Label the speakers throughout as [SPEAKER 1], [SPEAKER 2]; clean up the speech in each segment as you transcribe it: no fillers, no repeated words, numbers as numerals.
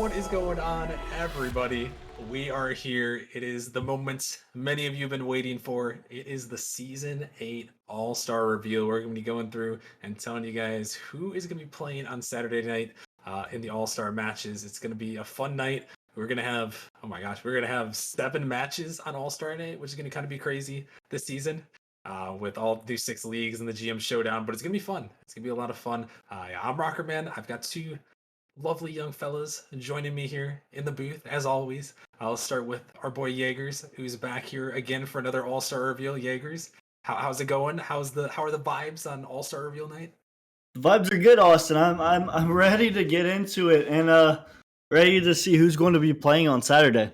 [SPEAKER 1] What is going on, everybody? We are here. It is the moment many of you have been waiting for. It is the Season 8 All-Star reveal. We're going to be going through and telling you guys who is going to be playing on Saturday night in the All-Star matches. It's going to be a fun night. We're going to have, oh my gosh, we're going to have 7 matches on All-Star night, which is going to kind of be crazy this season. With all these 6 leagues and the GM showdown, but it's gonna be fun. It's gonna be a lot of fun. Yeah, I'm Rocker Man. I've got 2 lovely young fellas joining me here in the booth as always. I'll start with our boy Jaegers, who's back here again for another All Star reveal. Jaegers, how's it going? How are the vibes on All Star reveal night?
[SPEAKER 2] The vibes are good, Austin. I'm ready to get into it and ready to see who's going to be playing on Saturday.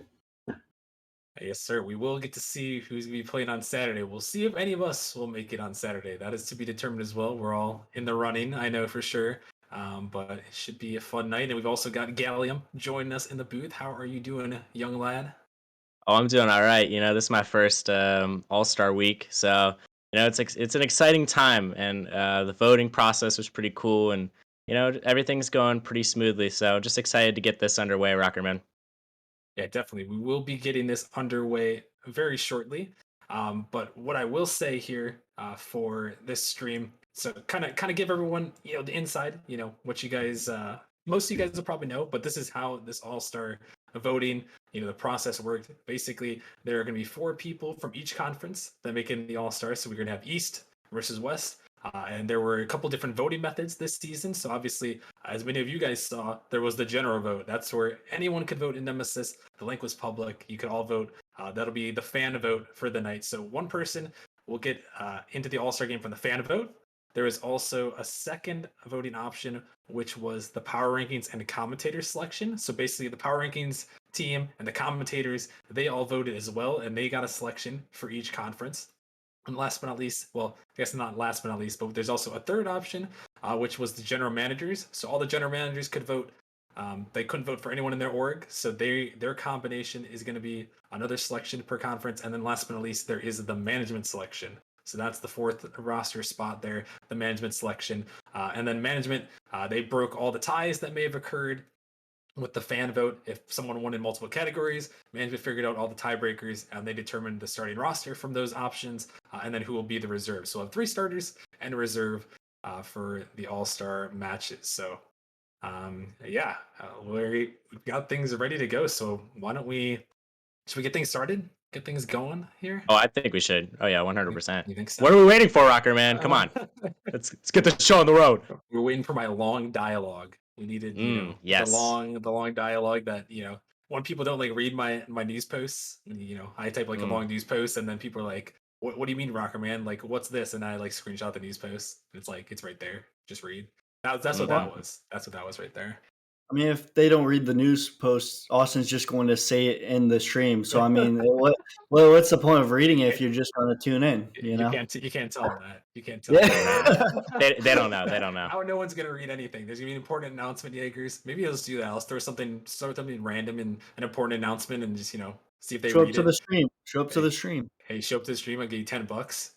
[SPEAKER 1] Yes, sir. We will get to see who's going to be playing on Saturday. We'll see if any of us will make it on Saturday. That is to be determined as well. We're all in the running, I know for sure. But it should be a fun night. And we've also got Gallium joining us in the booth. How are you doing, young lad?
[SPEAKER 3] Oh, I'm doing all right. This is my first All-Star week, so it's an exciting time, and the voting process was pretty cool, and everything's going pretty smoothly. So just excited to get this underway, Rockerman.
[SPEAKER 1] Yeah, definitely. We will be getting this underway very shortly. But what I will say here for this stream, so kind of give everyone the inside, what you guys most of you guys will probably know, but this is how this all-star voting, the process worked. Basically, there are going to be 4 people from each conference that make it the all-star. So we're going to have East versus West. And there were a couple different voting methods this season. So obviously, as many of you guys saw, there was the general vote. That's where anyone could vote in Nemesis. The link was public. You could all vote. That'll be the fan vote for the night. So one person will get into the All-Star game from the fan vote. There is also a second voting option, which was the power rankings and commentator selection. So basically, the power rankings team and the commentators, they all voted as well, and they got a selection for each conference. And last but not least, well, I guess not last but not least, but there's also a third option, which was the general managers. So all the general managers could vote. They couldn't vote for anyone in their org, so their combination is going to be another selection per conference. And then last but not least, there is the management selection. So that's the 4th roster spot there, the management selection. And then management, they broke all the ties that may have occurred with the fan vote. If someone won in multiple categories, management figured out all the tiebreakers and they determined the starting roster from those options, and then who will be the reserve. So we'll have 3 starters and a reserve for the all-star matches. So yeah, we've got things ready to go. So why don't should we get things started, get things going here?
[SPEAKER 3] Oh, I think we should. Oh yeah, 100%.
[SPEAKER 1] You think so?
[SPEAKER 3] What are we waiting for, Rocker Man? Come on, let's get the show on the road.
[SPEAKER 1] We're waiting for my long dialogue. We needed,
[SPEAKER 3] yes.
[SPEAKER 1] the long dialogue that, when people don't like read my news posts, I type like a long news post and then people are like, what do you mean, Rocker Man? Like, what's this? And I like screenshot the news post. It's like, it's right there. Just read. That's what that was. That's what that was right there.
[SPEAKER 2] I mean, if they don't read the news posts, Austin's just going to say it in the stream. So I mean, what's the point of reading it if you're just going to tune in? You
[SPEAKER 1] can't tell them that. You can't tell them that.
[SPEAKER 3] They don't know. They don't know.
[SPEAKER 1] How no one's gonna read anything. There's gonna be an important announcement, Jaegers. Maybe I'll just do that. I'll throw something random in an important announcement and just see if they
[SPEAKER 2] show
[SPEAKER 1] read
[SPEAKER 2] up to
[SPEAKER 1] it.
[SPEAKER 2] the stream. Show up to the stream.
[SPEAKER 1] Hey, show up to the stream. I'll give you $10.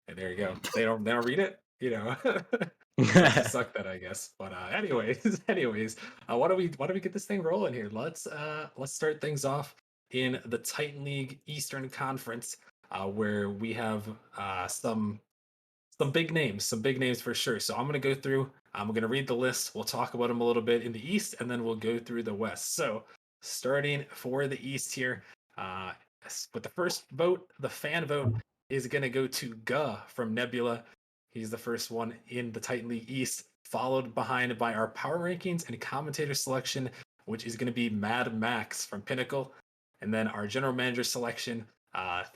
[SPEAKER 1] And there you go. They don't read it. Suck that, I guess. But anyways, why don't we get this thing rolling here? Let's start things off in the Titan League Eastern Conference, where we have some big names for sure. So I'm gonna go through. I'm gonna read the list. We'll talk about them a little bit in the East, and then we'll go through the West. So starting for the East here, with the first vote, the fan vote is gonna go to Guh from Nebula. He's the first one in the Titan League East, followed behind by our power rankings and commentator selection, which is going to be Mad Max from Pinnacle. And then our general manager selection,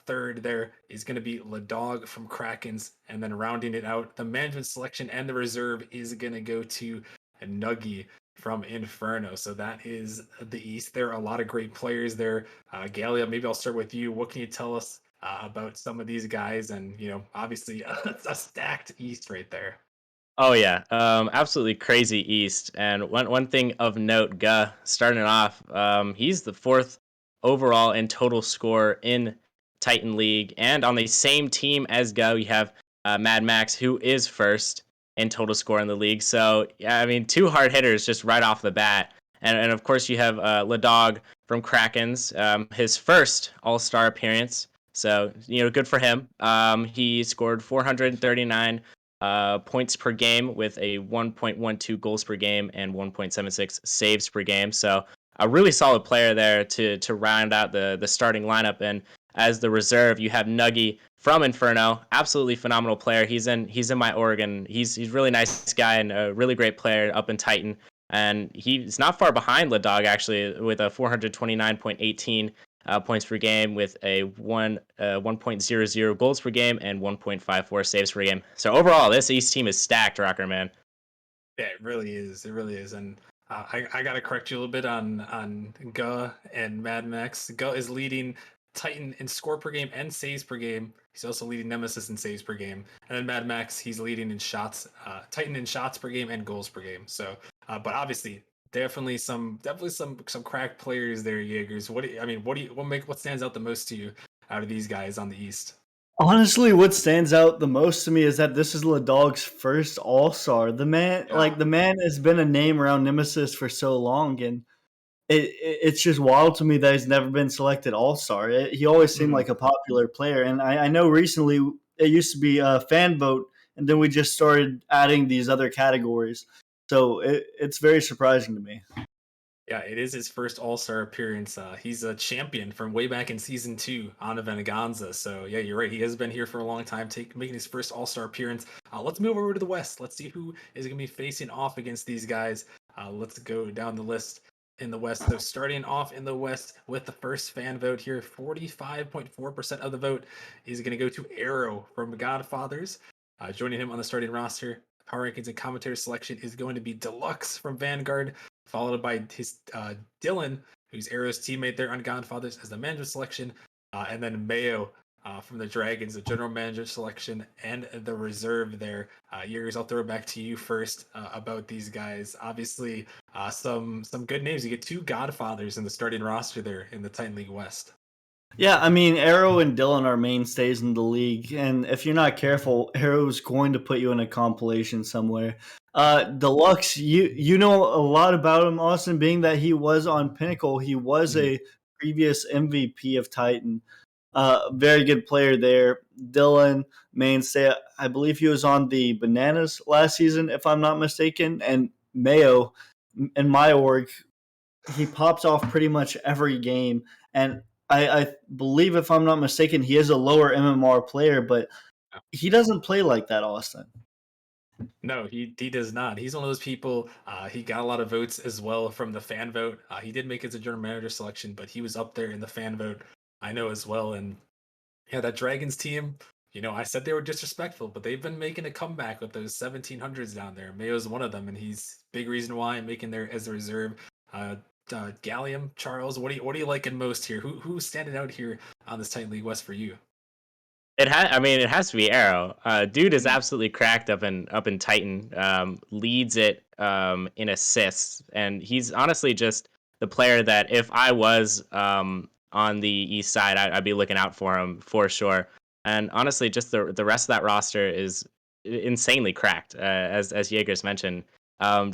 [SPEAKER 1] third there, is going to be Ladog from Krakens. And then rounding it out, the management selection and the reserve is going to go to Nuggy from Inferno. So that is the East. There are a lot of great players there. Galia, maybe I'll start with you. What can you tell us about some of these guys? And obviously a stacked East right there.
[SPEAKER 3] Oh yeah, absolutely crazy East. And one thing of note, Guh starting off, he's the 4th overall in total score in Titan League, and on the same team as Guh, we have Mad Max, who is 1st in total score in the league. So yeah, I mean, 2 hard hitters just right off the bat. And of course, you have Ladog from Krakens, his first All Star appearance. So, good for him. He scored 439 points per game with a 1.12 goals per game and 1.76 saves per game. So, a really solid player there to round out the starting lineup. And as the reserve, you have Nuggy from Inferno, absolutely phenomenal player. He's in my Oregon. He's really nice guy and a really great player up in Titan. And he's not far behind Ladog actually with a 429.18 points per game with a 1.00 goals per game and 1.54 saves per game. So overall, this East team is stacked, Rocker man.
[SPEAKER 1] Yeah, it really is. It really is. And I gotta correct you a little bit on Guh and Mad Max. Guh is leading Titan in score per game and saves per game. He's also leading Nemesis in saves per game. And then Mad Max, he's leading in shots, Titan in shots per game and goals per game. So, but obviously, definitely some crack players there, Jaegers. What stands out the most to you out of these guys on the East?
[SPEAKER 2] Honestly, what stands out the most to me is that this is Ladog's first All Star.
[SPEAKER 1] Yeah.
[SPEAKER 2] The man has been a name around Nemesis for so long, and it's just wild to me that he's never been selected All Star. He always seemed
[SPEAKER 1] Mhm.
[SPEAKER 2] like a popular player, and I know recently it used to be a fan vote, and then we just started adding these other categories. So it's very surprising to me.
[SPEAKER 1] Yeah, it is his first All Star appearance. He's a champion from way back in season 2 on Veneganza. So yeah, you're right. He has been here for a long time, making his first All Star appearance. Let's move over to the West. Let's see who is going to be facing off against these guys. Let's go down the list in the West. So starting off in the West with the first fan vote here, 45.4% of the vote is going to go to Arrow from Godfathers. Joining him on the starting roster, power rankings and commentary selection is going to be Deluxe from Vanguard, followed by his Dylan, who's Arrow's teammate there on Godfathers as the manager selection, and then Mayo from the Dragons, the general manager selection, and the reserve there. Yuri's, I'll throw it back to you first about these guys. Obviously, some good names. You get two Godfathers in the starting roster there in the Titan League West.
[SPEAKER 2] Yeah, I mean, Arrow and Dylan are mainstays in the league, and if you're not careful, Arrow's going to put you in a compilation somewhere. Deluxe, you know a lot about him, Austin, being that he was on Pinnacle. He was
[SPEAKER 1] Mhm.
[SPEAKER 2] a previous MVP of Titan. Very good player there. Dylan, mainstay. I believe he was on the Bananas last season, if I'm not mistaken. And Mayo, in my org, he pops off pretty much every game. And I believe, if I'm not mistaken, he is a lower MMR player, but he doesn't play like that, Austin.
[SPEAKER 1] No, he does not. He's one of those people. He got a lot of votes as well from the fan vote. He did make it to general manager selection, but he was up there in the fan vote. I know as well. And yeah, that Dragons team. I said they were disrespectful, but they've been making a comeback with those 1700s down there. Mayo's one of them, and he's big reason why I'm making there as a reserve. Uh, Gallium, Charles, what are you liking most here? Who's standing out here on this Titan League West for you?
[SPEAKER 3] It has to be Arrow. Dude is
[SPEAKER 1] Mm,
[SPEAKER 3] absolutely cracked up in Titan. Leads it in assists, and he's honestly just the player that if I was on the east side, I'd be looking out for him for sure. And honestly, just the rest of that roster is insanely cracked, as Jaegers mentioned.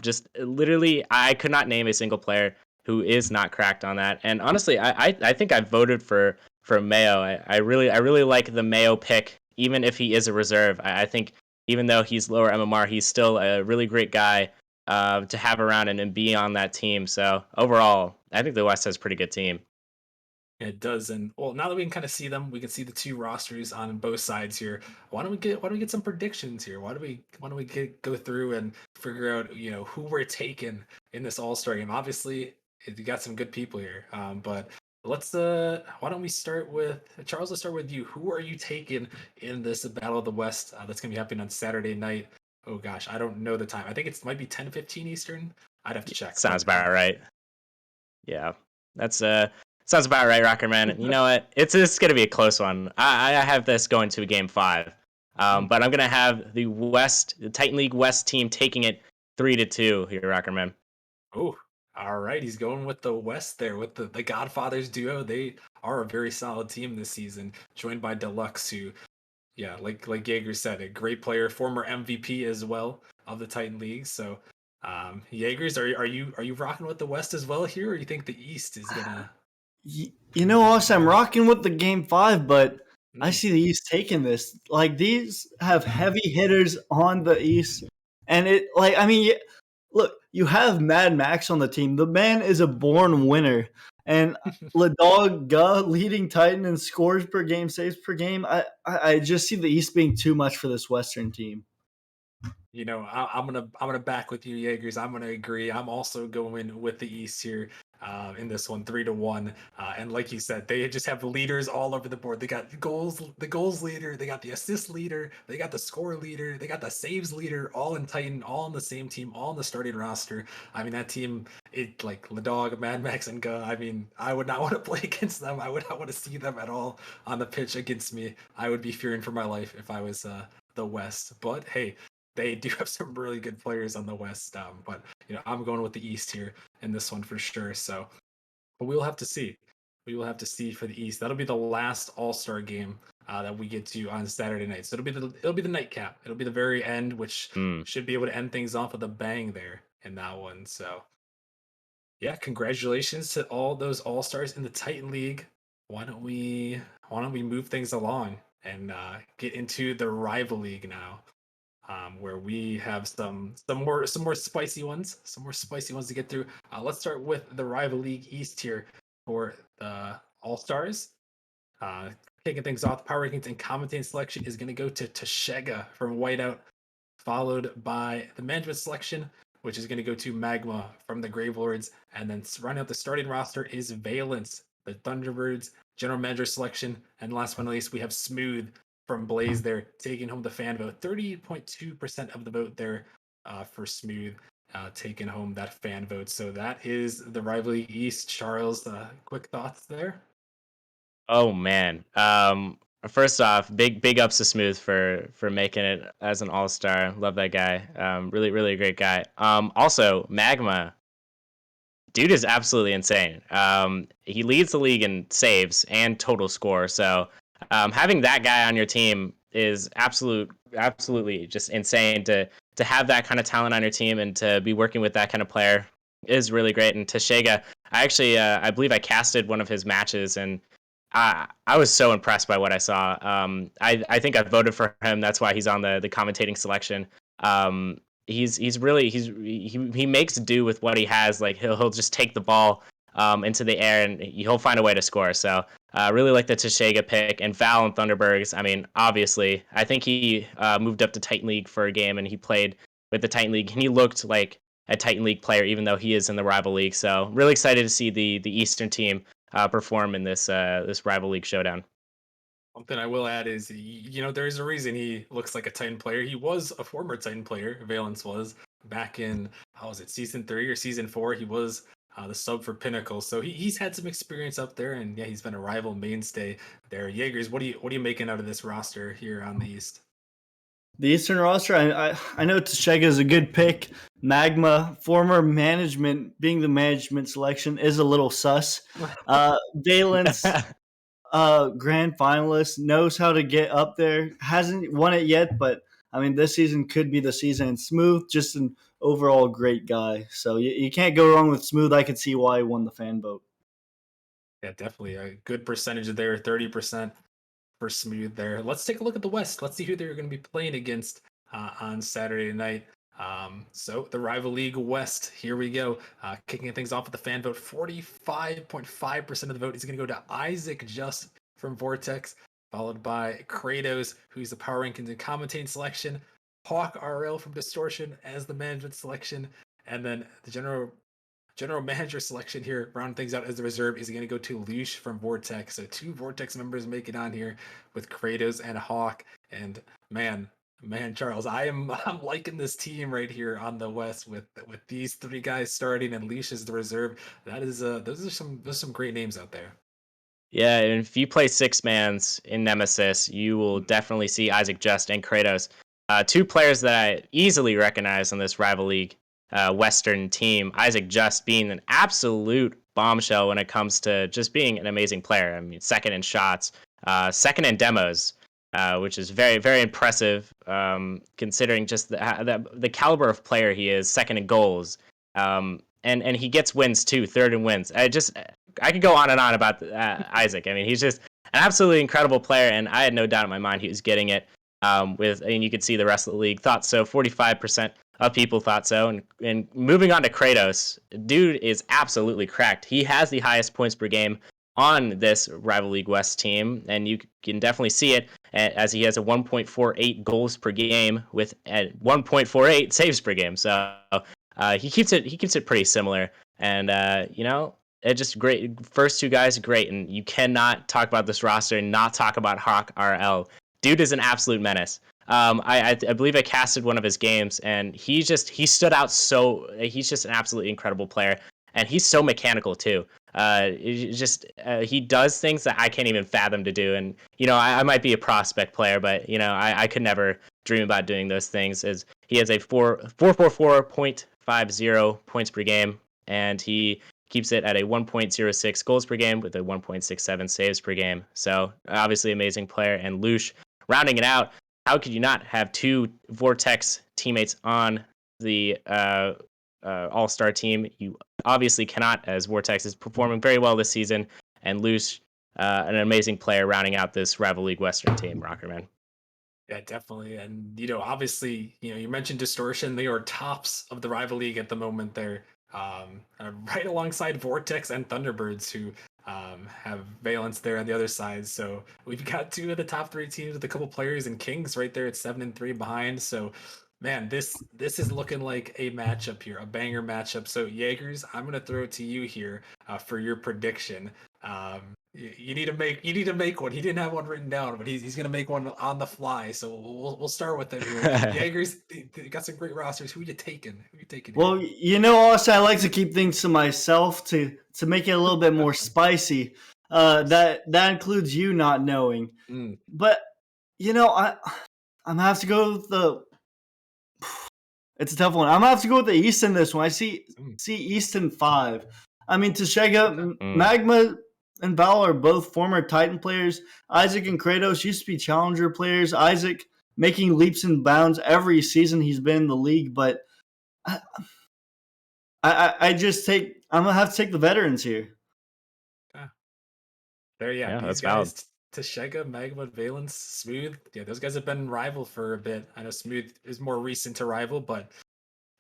[SPEAKER 3] Just literally, I could not name a single player who is not cracked on that. And honestly, I think I voted for Mayo. I really like the Mayo pick, even if he is a reserve. I think even though he's lower MMR, he's still a really great guy to have around and be on that team. So overall, I think the West has a pretty good team.
[SPEAKER 1] it does, and well, now that we can kind of see them, we can see the two rosters on both sides here. Why don't we get some predictions here? Why don't we go through and figure out who we're taking in this All Star game? Obviously, you got some good people here, but let's why don't we start with Charles? Let's start with you. Who are you taking in this Battle of the West that's gonna be happening on Saturday night? Oh gosh, I don't know the time. I think it might be 10:15 Eastern. I'd have to check,
[SPEAKER 3] Sounds
[SPEAKER 1] but
[SPEAKER 3] about right. Yeah, that's sounds about right, Rocker Man. You know what? It's gonna be a close one. I have this going to a game five, but I'm gonna have the Titan League West team taking it 3-2 here, Rocker Man.
[SPEAKER 1] Oh, all right. He's going with the West there with the Godfathers duo. They are a very solid team this season, joined by Deluxe, who, yeah, like Jaeger said, a great player, former MVP as well of the Titan League. So Jaegers, are you rocking with the West as well here, or you think the East is gonna?
[SPEAKER 2] You know, Austin, I'm rocking with the game five, but I
[SPEAKER 1] Mm.
[SPEAKER 2] see the East taking this. Like these have heavy hitters on the East, and it like I mean, look, you have Mad Max on the team. The man is a born winner, and Ladog Ga leading Titan in scores per game, saves per game. I just see the East being too much for this Western team.
[SPEAKER 1] I'm gonna back with you, Jaegers. I'm gonna agree. I'm also going with the East here in this one, 3-1. And like you said, they just have leaders all over the board. They got the goals leader, they got the assist leader, they got the score leader, they got the saves leader, all in Titan, all on the same team, all on the starting roster. I mean, that team, it like Ladog, Mad Max, and Ga. I mean, I would not want to play against them. I would not want to see them at all on the pitch against me. I would be fearing for my life if I was the West. But hey, they do have some really good players on the West. But I'm going with the East here in this one for sure. So, but we will have to see. We will have to see for the East. That'll be the last All Star game that we get to on Saturday night. So it'll be the nightcap. It'll be the very end, which
[SPEAKER 3] Mm.
[SPEAKER 1] should be able to end things off with a bang there in that one. So yeah, congratulations to all those All Stars in the Titan League. Why don't we why don't we move things along and get into the rival league now? Where we have some more spicy ones to get through. Let's start with the rival league East here for the All Stars. Uh, Kicking things off, power rankings and commentating selection is going to go to Tashega from Whiteout, followed by the management selection, which is going to go to Magma from the Grave Lords, and then running out the starting roster is Valence, the Thunderbirds, general manager selection, and last but not least, we have Smooth from Blaze there, taking home the fan vote. 30.2% of the vote there for Smooth, taking home that fan vote. So that is the rivalry East. Charles, quick thoughts there?
[SPEAKER 3] Oh man. First off, big ups to Smooth for making it as an all star. Love that guy. Really really a great guy. Also Magma, dude is absolutely insane. He leads the league in saves and total score. So having that guy on your team is absolutely just insane to have that kind of talent on your team and to be working with that kind of player is really great. And Tashega, I actually I believe I casted one of his matches and I was so impressed by what I saw. I think I voted for him. That's why he's on the commentating selection. Um, he makes do with what he has. Like he'll just take the ball into the air and he'll find a way to score. So really like the Tashega pick and Val and Thunderbergs. I mean, obviously, I think he moved up to Titan League for a game and he played with the Titan League and he looked like a Titan League player, even though he is in the rival league. So really excited to see the Eastern team perform in this rival league showdown.
[SPEAKER 1] Something I will add is, there's a reason he looks like a Titan player. He was a former Titan player. Valence was back in, how was it, season 3 or season 4? He was the sub for Pinnacle, so he's had some experience up there, and yeah, he's been a rival mainstay there. Jaegers, what are you making out of this roster here on the East?
[SPEAKER 2] The Eastern roster, I know Tashega is a good pick. Magma, former management, being the management selection is a little sus. Valence, grand finalist, knows how to get up there. Hasn't won it yet, but I mean, this season could be the season. And Smooth, just an overall great guy. So you can't go wrong with Smooth. I could see why he won the fan vote.
[SPEAKER 1] Yeah, definitely a good percentage there, 30% for Smooth there. Let's take a look at the West. Let's see who they're going to be playing against on Saturday night. So the rival league West, here we go. Kicking things off with the fan vote, 45.5% of the vote is going to go to Isaac Just from Vortex, followed by Kratos, who's the power rankings and commentating selection, Hawk RL from Distortion as the management selection, and then the general manager selection here, round things out as the reserve, is going to go to Lush from Vortex. So two Vortex members make it on here with Kratos and Hawk. And man, Charles, I'm liking this team right here on the West with these three guys starting and Lush as the reserve. That is those are some great names out there.
[SPEAKER 3] Yeah, and if you play six mans in Nemesis, you will
[SPEAKER 1] Mm.
[SPEAKER 3] definitely see Isaac Just and Kratos. Two players that I easily recognize on this rival league Western team. Isaac Just being an absolute bombshell when it comes to just being an amazing player. I mean, second in shots, second in demos. which is very, very impressive, considering just the caliber of player he is, second in goals. And he gets wins too, third in wins. I could go on and on about Isaac. I mean, he's just an absolutely incredible player, and I had no doubt in my mind he was getting it. And you could see the rest of the league thought so. 45% of people thought so. And moving on to Kratos, dude is absolutely cracked. He has the highest points per game on this Rival League West team, and you can definitely see it as he has a 1.48 goals per game with 1.48 saves per game. So he keeps it pretty similar, and it just great. First two guys great, and you cannot talk about this roster and not talk about Hawk RL. Dude is an absolute menace. I believe I casted one of his games, and he stood out. So he's just an absolutely incredible player, and he's so mechanical too. He does things that I can't even fathom to do, and I might be a prospect player, but I could never dream about doing those things. As he has a 444.50 points per game, and he keeps it at a 1.06 goals per game with a 1.67 saves per game. So obviously amazing player. And Lush rounding it out. How could you not have two Vortex teammates on the All-Star team? You obviously cannot, as Vortex is performing very well this season, and Lush, an amazing player rounding out this Rival League Western team, Rockerman.
[SPEAKER 1] Yeah, definitely. And obviously, you mentioned Distortion. They are tops of the rival league at the moment. They're right alongside Vortex and Thunderbirds, who have Valence there on the other side. So we've got two of the top three teams with a couple players, and Kings right there at 7-3 behind. So man, this is looking like a matchup here, a banger matchup. So Jaegers, I'm gonna throw it to you here for your prediction. You need to make one. He didn't have one written down, but he's gonna make one on the fly. So we'll start with him here. Jaegers, they got some great rosters. Who you taking? Who you taking here?
[SPEAKER 2] Well, Austin, I like to keep things to myself to make it a little bit more spicy. That includes you not knowing. But I'm gonna have to go with the. It's a tough one. I'm gonna have to go with the East in this one. I see East in 5. I mean, Tashega, Magma, and Val are both former Titan players. Isaac and Kratos used to be Challenger players. Isaac making leaps and bounds every season he's been in the league, but I just take. I'm gonna have to take the veterans here.
[SPEAKER 1] Yeah,
[SPEAKER 3] that's
[SPEAKER 1] these
[SPEAKER 3] valid.
[SPEAKER 1] guys, Tashega, Magma, Valence, Smooth. Yeah, those guys have been rival for a bit. I know Smooth is more recent to rival, but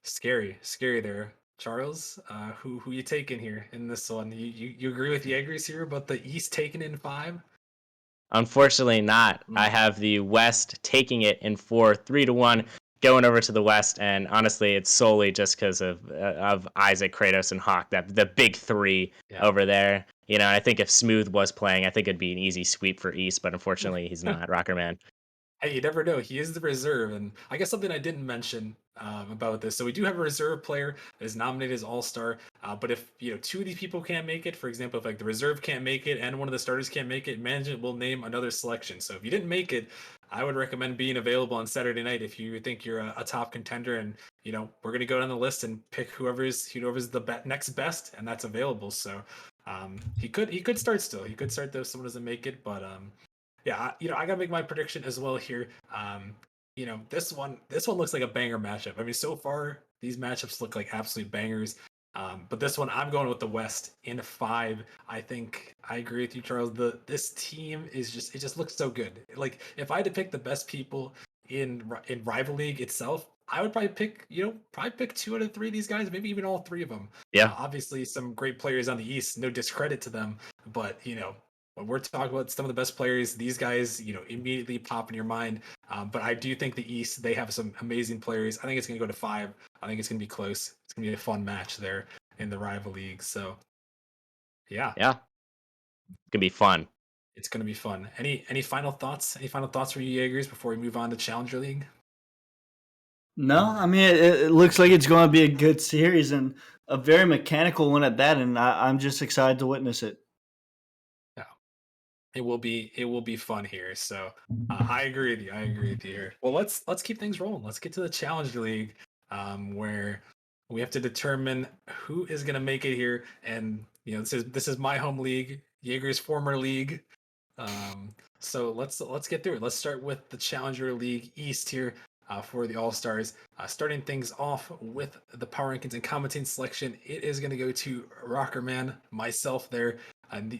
[SPEAKER 1] scary there. Charles, who you taking here in this one? You agree with Jaegers here about the East taking in 5?
[SPEAKER 3] Unfortunately not. I have the West taking it in 4, 3-1, going over to the West, and honestly, it's solely just because of Isaac, Kratos, and Hawk, that the big three over there. I think if Smooth was playing, I think it'd be an easy sweep for East, but unfortunately, he's not. Rockerman.
[SPEAKER 1] Hey, you never know. He is the reserve, and I guess something I didn't mention about this. So we do have a reserve player that is nominated as All Star. But if two of these people can't make it, for example, if like the reserve can't make it and one of the starters can't make it, management will name another selection. So if you didn't make it, I would recommend being available on Saturday night if you think you're a top contender, and we're gonna go down the list and pick whoever's the next best, and that's available. So he could start still. He could start though if someone doesn't make it, but yeah, I gotta make my prediction as well here. This one looks like a banger matchup. I mean, so far these matchups look like absolute bangers. But this one, I'm going with the West in 5. I think I agree with you, Charles. This team is it just looks so good. Like if I had to pick the best people in Rival League itself, I would probably pick 2 out of 3 of these guys, maybe even all 3 of them.
[SPEAKER 3] Yeah.
[SPEAKER 1] Obviously, some great players on the East. No discredit to them, but when we're talking about some of the best players, these guys, immediately pop in your mind. But I do think the East, they have some amazing players. I think it's going to go to 5. I think it's going to be close. It's going to be a fun match there in the rival league. So, yeah.
[SPEAKER 3] Yeah. It's going to be fun.
[SPEAKER 1] It's going to be fun. Any final thoughts? Any final thoughts from you, Jaegers, before we move on to Challenger League?
[SPEAKER 2] No, I mean, it looks like it's going to be a good series and a very mechanical one at that, and I'm just excited to witness it.
[SPEAKER 1] It will be fun here. So I agree with you. I agree with you here. Well, let's keep things rolling. Let's get to the Challenger League, where we have to determine who is going to make it here. And this is my home league, Jaeger's former league. So let's get through it. Let's start with the Challenger League East here for the All Stars. Starting things off with the power rankings and commenting selection, it is going to go to Rockerman, myself there.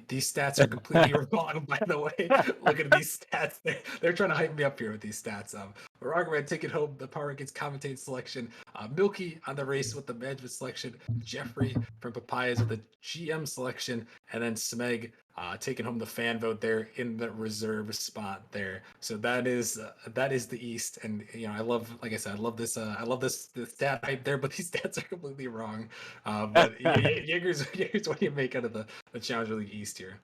[SPEAKER 1] These stats are completely wrong, by the way. Look at these stats. They're trying to hype me up here with these stats. Rockerman taking home the power rankings commentating selection. Milky on the race with the management selection. Jeffrey from Papayas with the GM selection, and then Smeg taking home the fan vote there in the reserve spot there. So that is the East, and I love, like I said, I love the stat hype there, but these stats are completely wrong. But Jaegers, what do you make out of the Challenger League East here?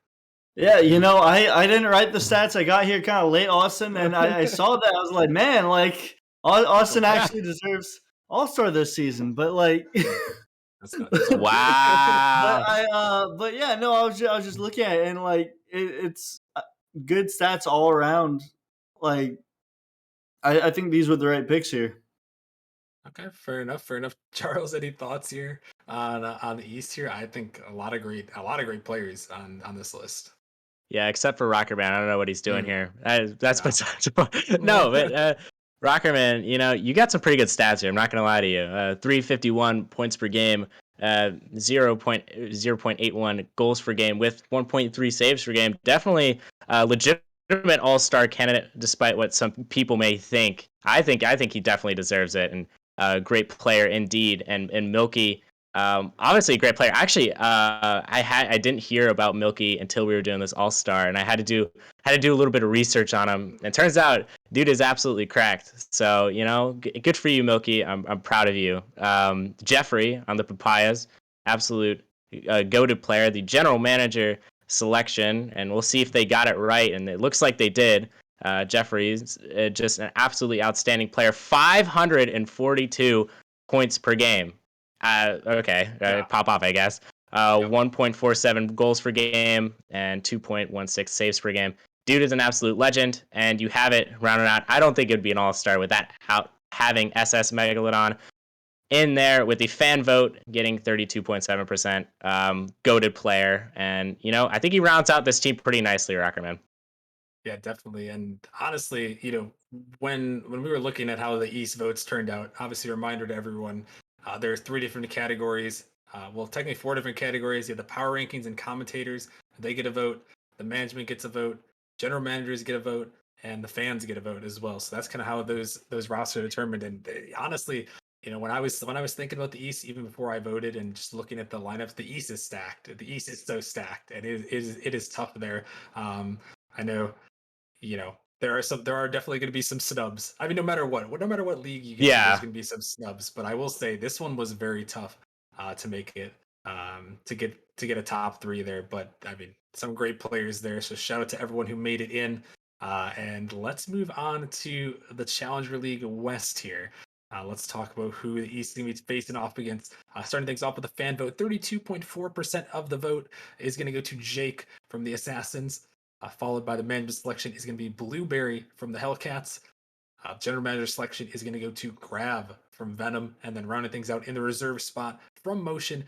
[SPEAKER 2] Yeah, I didn't write the stats. I got here kind of late, Austin, and I saw that. I was like, man, like Austin actually deserves All-Star this season. But like,
[SPEAKER 3] Wow.
[SPEAKER 2] but yeah, no, I was just looking at it, and like it's good stats all around. Like, I think these were the right picks here.
[SPEAKER 1] Okay, fair enough. Fair enough. Charles, any thoughts here on the East here? I think a lot of great players on this list.
[SPEAKER 3] Yeah, except for Rockerman. I don't know what he's doing here. That's
[SPEAKER 1] Yeah.
[SPEAKER 3] besides the point. No, but Rockerman, you got some pretty good stats here. I'm not going to lie to you. 351 points per game, 0.81 goals per game with 1.3 saves per game. Definitely legitimate all-star candidate, despite what some people may think. I think he definitely deserves it, and great player indeed. And Milky, obviously a great player. Actually, I didn't hear about Milky until we were doing this All Star, and I had to do a little bit of research on him. And it turns out, dude is absolutely cracked. So good for you, Milky. I'm proud of you. Jeffrey on the Papayas, absolute goated player, the general manager selection, and we'll see if they got it right. And it looks like they did. Jeffrey's just an absolutely outstanding player. 542 points per game. Pop off, I guess. 1.47 goals per game and 2.16 saves per game. Dude is an absolute legend, and you have it rounded out. I don't think it'd be an all-star without having SS Megalodon in there with the fan vote getting 32.7%. Goated player, and I think he rounds out this team pretty nicely, Rockerman.
[SPEAKER 1] Yeah, definitely. And honestly, when we were looking at how the East votes turned out, obviously a reminder to everyone, there's 3 different categories. Well, technically 4 different categories. You have the power rankings and commentators. They get a vote. The management gets a vote. General managers get a vote, and the fans get a vote as well. So that's kind of how those rosters are determined. And honestly, when I was thinking about the East, even before I voted, and just looking at the lineups, the East is stacked. The East is so stacked, and it is tough there. I know there are definitely going to be some snubs. I mean, no matter what league you get to, there's
[SPEAKER 3] Yeah.
[SPEAKER 1] going to be some snubs. But I will say this one was very tough to make it, to get a top 3 there. But I mean, some great players there. So shout out to everyone who made it in. And let's move on to the Challenger League West here. Let's talk about who the East is going to be facing off against. Starting things off with a fan vote, 32.4% of the vote is going to go to Jake from the Assassins. Followed by the management selection is going to be Blueberry from the Hellcats. General manager selection is going to go to Grav from Venom, and then rounding things out in the reserve spot from Motion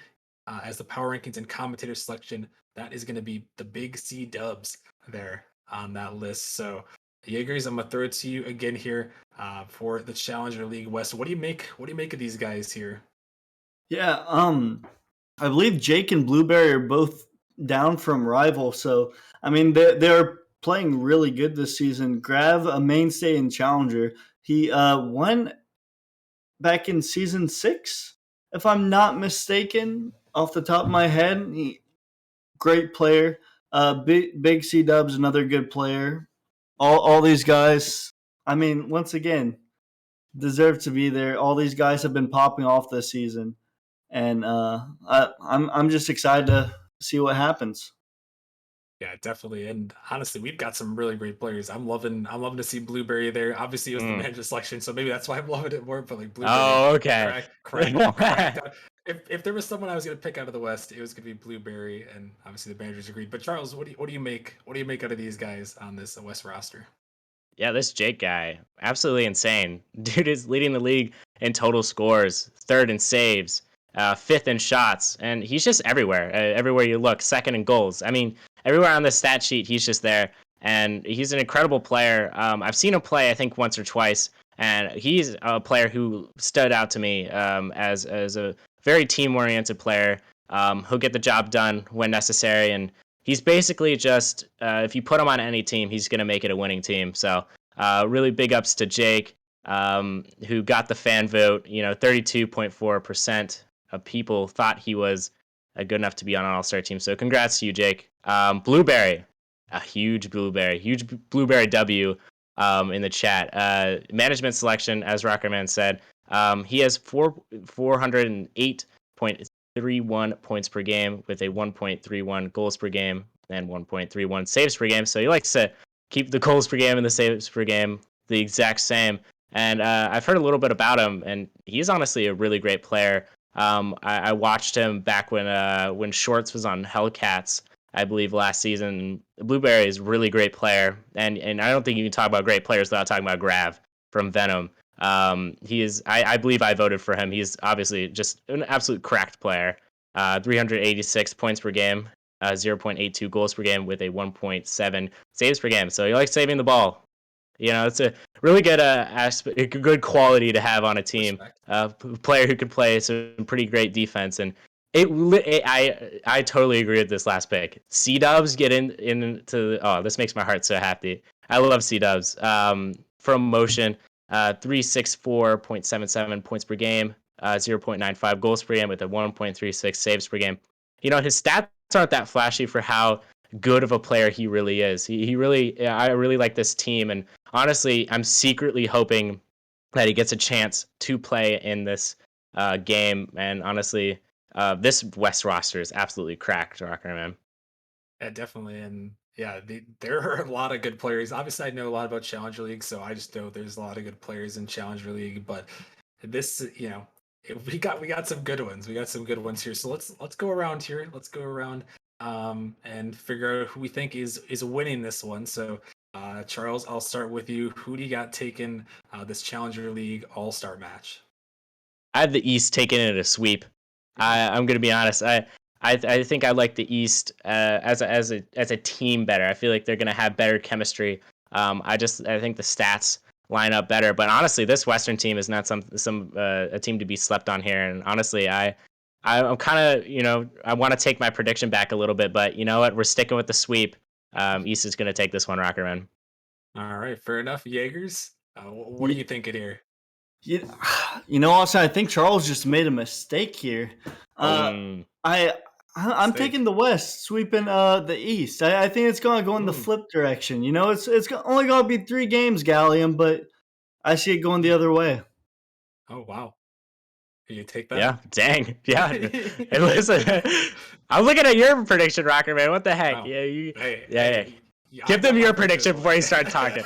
[SPEAKER 1] as the power rankings and commentator selection. That is going to be the Big C Dubs there on that list. So, Jaegers, I'm gonna throw it to you again here for the Challenger League West. What do you make? What do you make of these guys here?
[SPEAKER 2] Yeah, I believe Jake and Blueberry are both down from Rival, so I mean they're playing really good this season. Grav, a mainstay in Challenger, he won back in season 6, if I'm not mistaken, off the top of my head. Great player. Big C Dubs, another good player. All these guys, I mean, once again, deserve to be there. All these guys have been popping off this season, and I'm just excited to see what happens.
[SPEAKER 1] Yeah, definitely. And honestly, we've got some really great players. I'm loving to see Blueberry there. Obviously, it was the
[SPEAKER 3] Mm.
[SPEAKER 1] manager selection, so maybe that's why I'm loving it more. But like Blueberry,
[SPEAKER 3] Oh, okay.
[SPEAKER 1] cracked out. If there was someone I was gonna pick out of the West, it was gonna be Blueberry, and obviously the managers agreed. But Charles, what do you make? What do you make out of these guys on this West roster?
[SPEAKER 3] Yeah, this Jake guy, absolutely insane. Dude is leading the league in total scores, 3rd in saves, 5th in shots, and he's just everywhere. Everywhere you look, 2nd in goals. I mean, everywhere on the stat sheet, he's just there. and he's an incredible player. I've seen him play, I think, once or twice, and he's a player who stood out to me as a very team oriented player. He'll get the job done when necessary, and he's basically just if you put him on any team, he's going to make it a winning team. So really big ups to Jake, who got the fan vote. 32.4% of people thought he was good enough to be on an All-Star team. So congrats to you, Jake. Blueberry, a huge Blueberry W in the chat. Management selection, as Rockerman said, he has 408.31 points per game with a 1.31 goals per game and 1.31 saves per game. So he likes to keep the goals per game and the saves per game the exact same. And I've heard a little bit about him, and he's honestly a really great player. I watched him back when Shorts was on Hellcats, I believe, last season. Blueberry is a really great player, and I don't think you can talk about great players without talking about Grav from Venom. He is, I believe I voted for him. He's obviously just an absolute cracked player. 386 points per game, 0.82 goals per game with a 1.7 saves per game. So he likes saving the ball. It's a really good aspect, a good quality to have on a team.
[SPEAKER 1] Respect.
[SPEAKER 3] Player who could play some pretty great defense, and I totally agree with this last pick. C Dubs get into this makes my heart so happy. I love C Dubs. From motion, 364.77 points per game, 0.95 goals per game with a 1.36 saves per game. His stats aren't that flashy for how good of a player he really is. He really, I really like this team, and honestly, I'm secretly hoping that he gets a chance to play in this game. And honestly, this West roster is absolutely cracked, Rocker Man.
[SPEAKER 1] Yeah, definitely. And yeah, there are a lot of good players. Obviously, I know a lot about Challenger League, so I just know there's a lot of good players in Challenger League. But this, we got some good ones. We got some good ones here. So let's go around here. Let's go around and figure out who we think is winning this one. So Charles, I'll start with you. Who do you got taking this Challenger League All Star match?
[SPEAKER 3] I have the East taking it a sweep. I'm gonna be honest. I think I like the East as a team better. I feel like they're gonna have better chemistry. I think the stats line up better. But honestly, this Western team is not a team to be slept on here. And honestly, I'm kind of I want to take my prediction back a little bit, but you know what? We're sticking with the sweep. East is gonna take this one, Rockerman.
[SPEAKER 1] All right, fair enough. Jaegers, what are you thinking here?
[SPEAKER 2] You, also, I think Charles just made a mistake here.
[SPEAKER 3] Mm.
[SPEAKER 2] I'm taking the West, sweeping the East. I think it's gonna go in the flip direction. It's only gonna be 3 games, Gallium, but I see it going the other way.
[SPEAKER 1] Oh wow. You take that?
[SPEAKER 3] Yeah, dang. Yeah. Hey, listen, I'm looking at your prediction, Rocker Man. What the heck?
[SPEAKER 1] Wow.
[SPEAKER 3] Yeah, yeah.
[SPEAKER 1] Hey, I
[SPEAKER 3] Give them
[SPEAKER 1] got my
[SPEAKER 3] your
[SPEAKER 1] predictions
[SPEAKER 3] prediction before you
[SPEAKER 1] away.
[SPEAKER 3] start talking.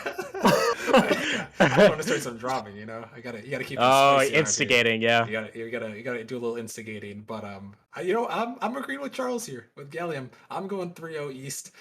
[SPEAKER 1] Yeah, I don't want to start some drama, you know. You gotta keep this
[SPEAKER 3] Oh,
[SPEAKER 1] spicy around here.
[SPEAKER 3] instigating, yeah.
[SPEAKER 1] You gotta do a little instigating. But I'm agreeing with Charles here with Gallium. I'm going 3-0 East.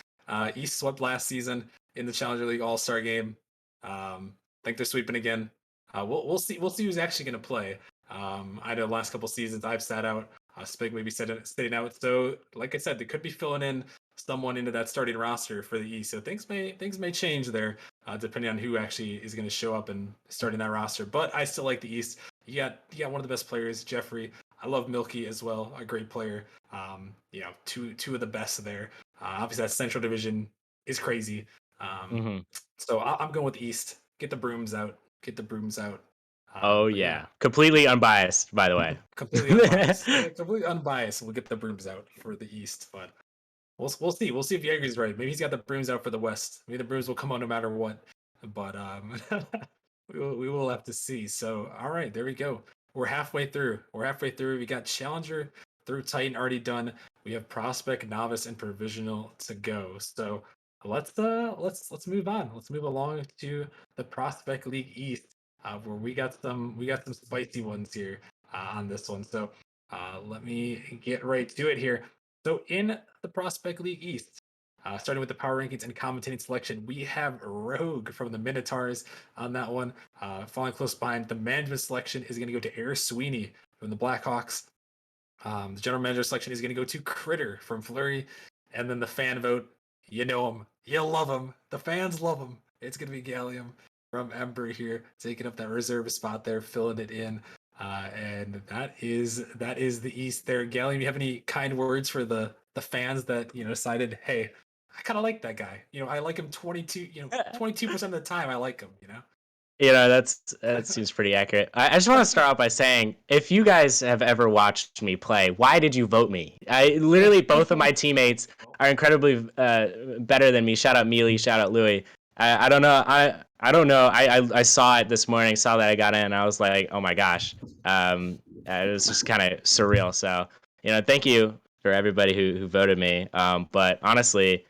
[SPEAKER 1] East swept last season in the Challenger League All Star game. Think they're sweeping again. We'll see who's actually gonna play. I know the last couple seasons I've sat out. Spig maybe sitting out. So like I said, they could be filling in someone into that starting roster for the East. So things may change there, depending on who actually is going to show up and starting that roster. But I still like the East. You got one of the best players, Jeffrey. I love Milky as well, a great player. Two of the best there. Obviously, that Central Division is crazy.
[SPEAKER 3] Mm-hmm.
[SPEAKER 1] So I'm going with East. Get the brooms out. Get the brooms out.
[SPEAKER 3] Oh,
[SPEAKER 1] But yeah,
[SPEAKER 3] yeah. Completely unbiased, by the way.
[SPEAKER 1] completely unbiased. Completely unbiased. We'll get the brooms out for the East, but we'll see. We'll see if Jaeger's right. Maybe he's got the brooms out for the West. Maybe the brooms will come out no matter what. But we will have to see. So all right, there we go. We're halfway through. We got Challenger through Titan already done. We have Prospect, Novice, and Provisional to go. So let's move on. Let's move along to the Prospect League East, where we got some spicy ones here on this one. So let me get right to it here. So in the Prospect League East, starting with the power rankings and commentating selection, we have Rogue from the Minotaurs on that one. Following close behind, the management selection is going to go to Air Sweeney from the Blackhawks. The general manager selection is going to go to Critter from Fleury. And then the fan vote You know him. You love him. The fans love him. It's gonna be Gallium from Ember here, taking up that reserve spot there, filling it in. And that is the East there. Gallium, you have any kind words for the fans that decided, hey, I kind of like that guy. I like him 22% of the time. I like him.
[SPEAKER 3] That seems pretty accurate. I just want to start out by saying, if you guys have ever watched me play, why did you vote me? I literally both of my teammates are incredibly better than me. Shout out Mealy, shout out Louis. I don't know. I don't know. I saw it this morning, saw that I got in, and I was like, oh my gosh. It was just kind of surreal. So thank you for everybody who voted me. But honestly,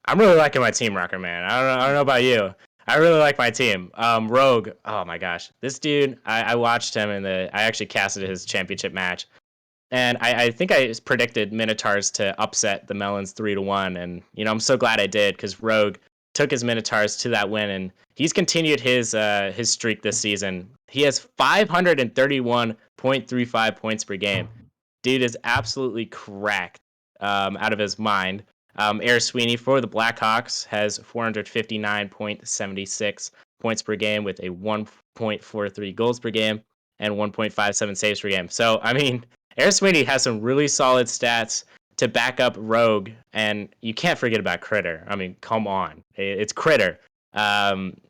[SPEAKER 3] I'm really liking my team, Rocker Man. I don't know about you. I really like my team. Rogue. Oh my gosh, this dude. I watched him I actually casted his championship match, and I think I predicted Minotaurs to upset the Melons 3-1, and I'm so glad I did because Rogue took his Minotaurs to that win, and he's continued his streak this season. He has 531.35 points per game. Dude is absolutely cracked out of his mind. Air Sweeney for the Blackhawks has 459.76 points per game with a 1.43 goals per game and 1.57 saves per game. So, I mean, Air Sweeney has some really solid stats to back up Rogue, and you can't forget about Critter. I mean, come on. It's Critter.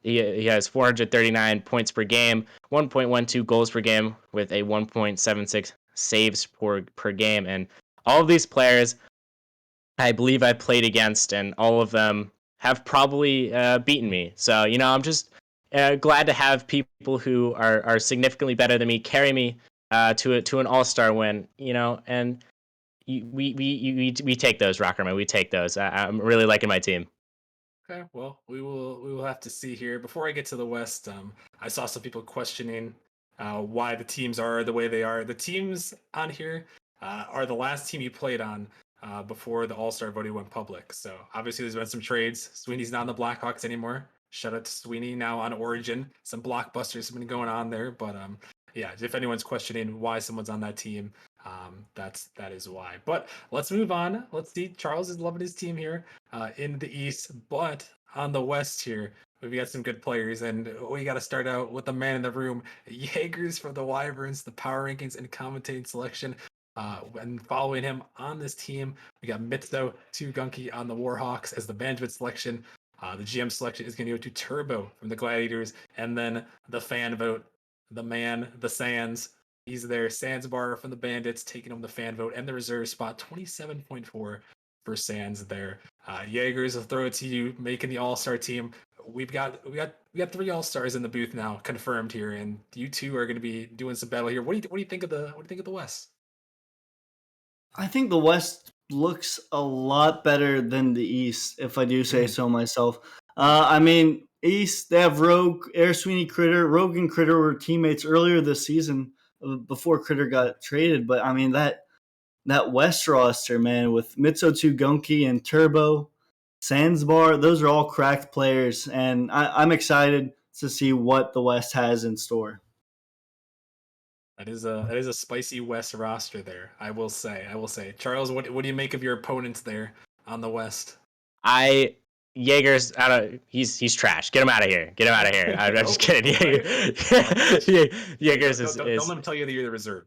[SPEAKER 3] He has 439 points per game, 1.12 goals per game with a 1.76 saves per game. And all of these players I believe I played against, and all of them have probably beaten me. So I'm just glad to have people who are significantly better than me carry me to an all-star win. And we take those, Rockerman. We take those. I'm really liking my team.
[SPEAKER 1] Okay, well, we will have to see here. Before I get to the West, I saw some people questioning why the teams are the way they are. The teams on here are the last team you played on before the All Star voting went public. So obviously, there's been some trades. Sweeney's not on the Blackhawks anymore. Shout out to Sweeney now on Origin. Some blockbusters have been going on there, but yeah, if anyone's questioning why someone's on that team, that is why. But let's move on. Let's see. Charles is loving his team here in the East, but on the West here, we've got some good players, and we got to start out with the man in the room, Jaegers for the Wyverns, the power rankings and commentating selection. And following him on this team, we got Mitzo Gunky on the Warhawks as the management selection. The GM selection is going to go to Turbo from the Gladiators, and then the fan vote, the man, the Sands. He's there. Sandsbar from the Bandits taking home the fan vote and the reserve spot, 27.4 for Sands there. Jaegers, I'll throw it to you, making the All-Star team. We got 3 All-Stars in the booth now, confirmed here, and you two are going to be doing some battle here. What do you think of the West?
[SPEAKER 2] I think the West looks a lot better than the East, if I do say so myself. I mean, East, they have Rogue, Air Sweeney, Critter. Rogue and Critter were teammates earlier this season before Critter got traded. But I mean, that West roster, man, with Mitzo Gunky and Turbo, Sandsbar, those are all cracked players. And I'm excited to see what the West has in store.
[SPEAKER 1] That is a spicy West roster there. I will say. Charles, what do you make of your opponents there on the West?
[SPEAKER 3] Jaeger's he's trash. Get him out of here. Get him out of here. I'm just kidding. Jaeger's
[SPEAKER 1] don't let him tell you that you're the reserve.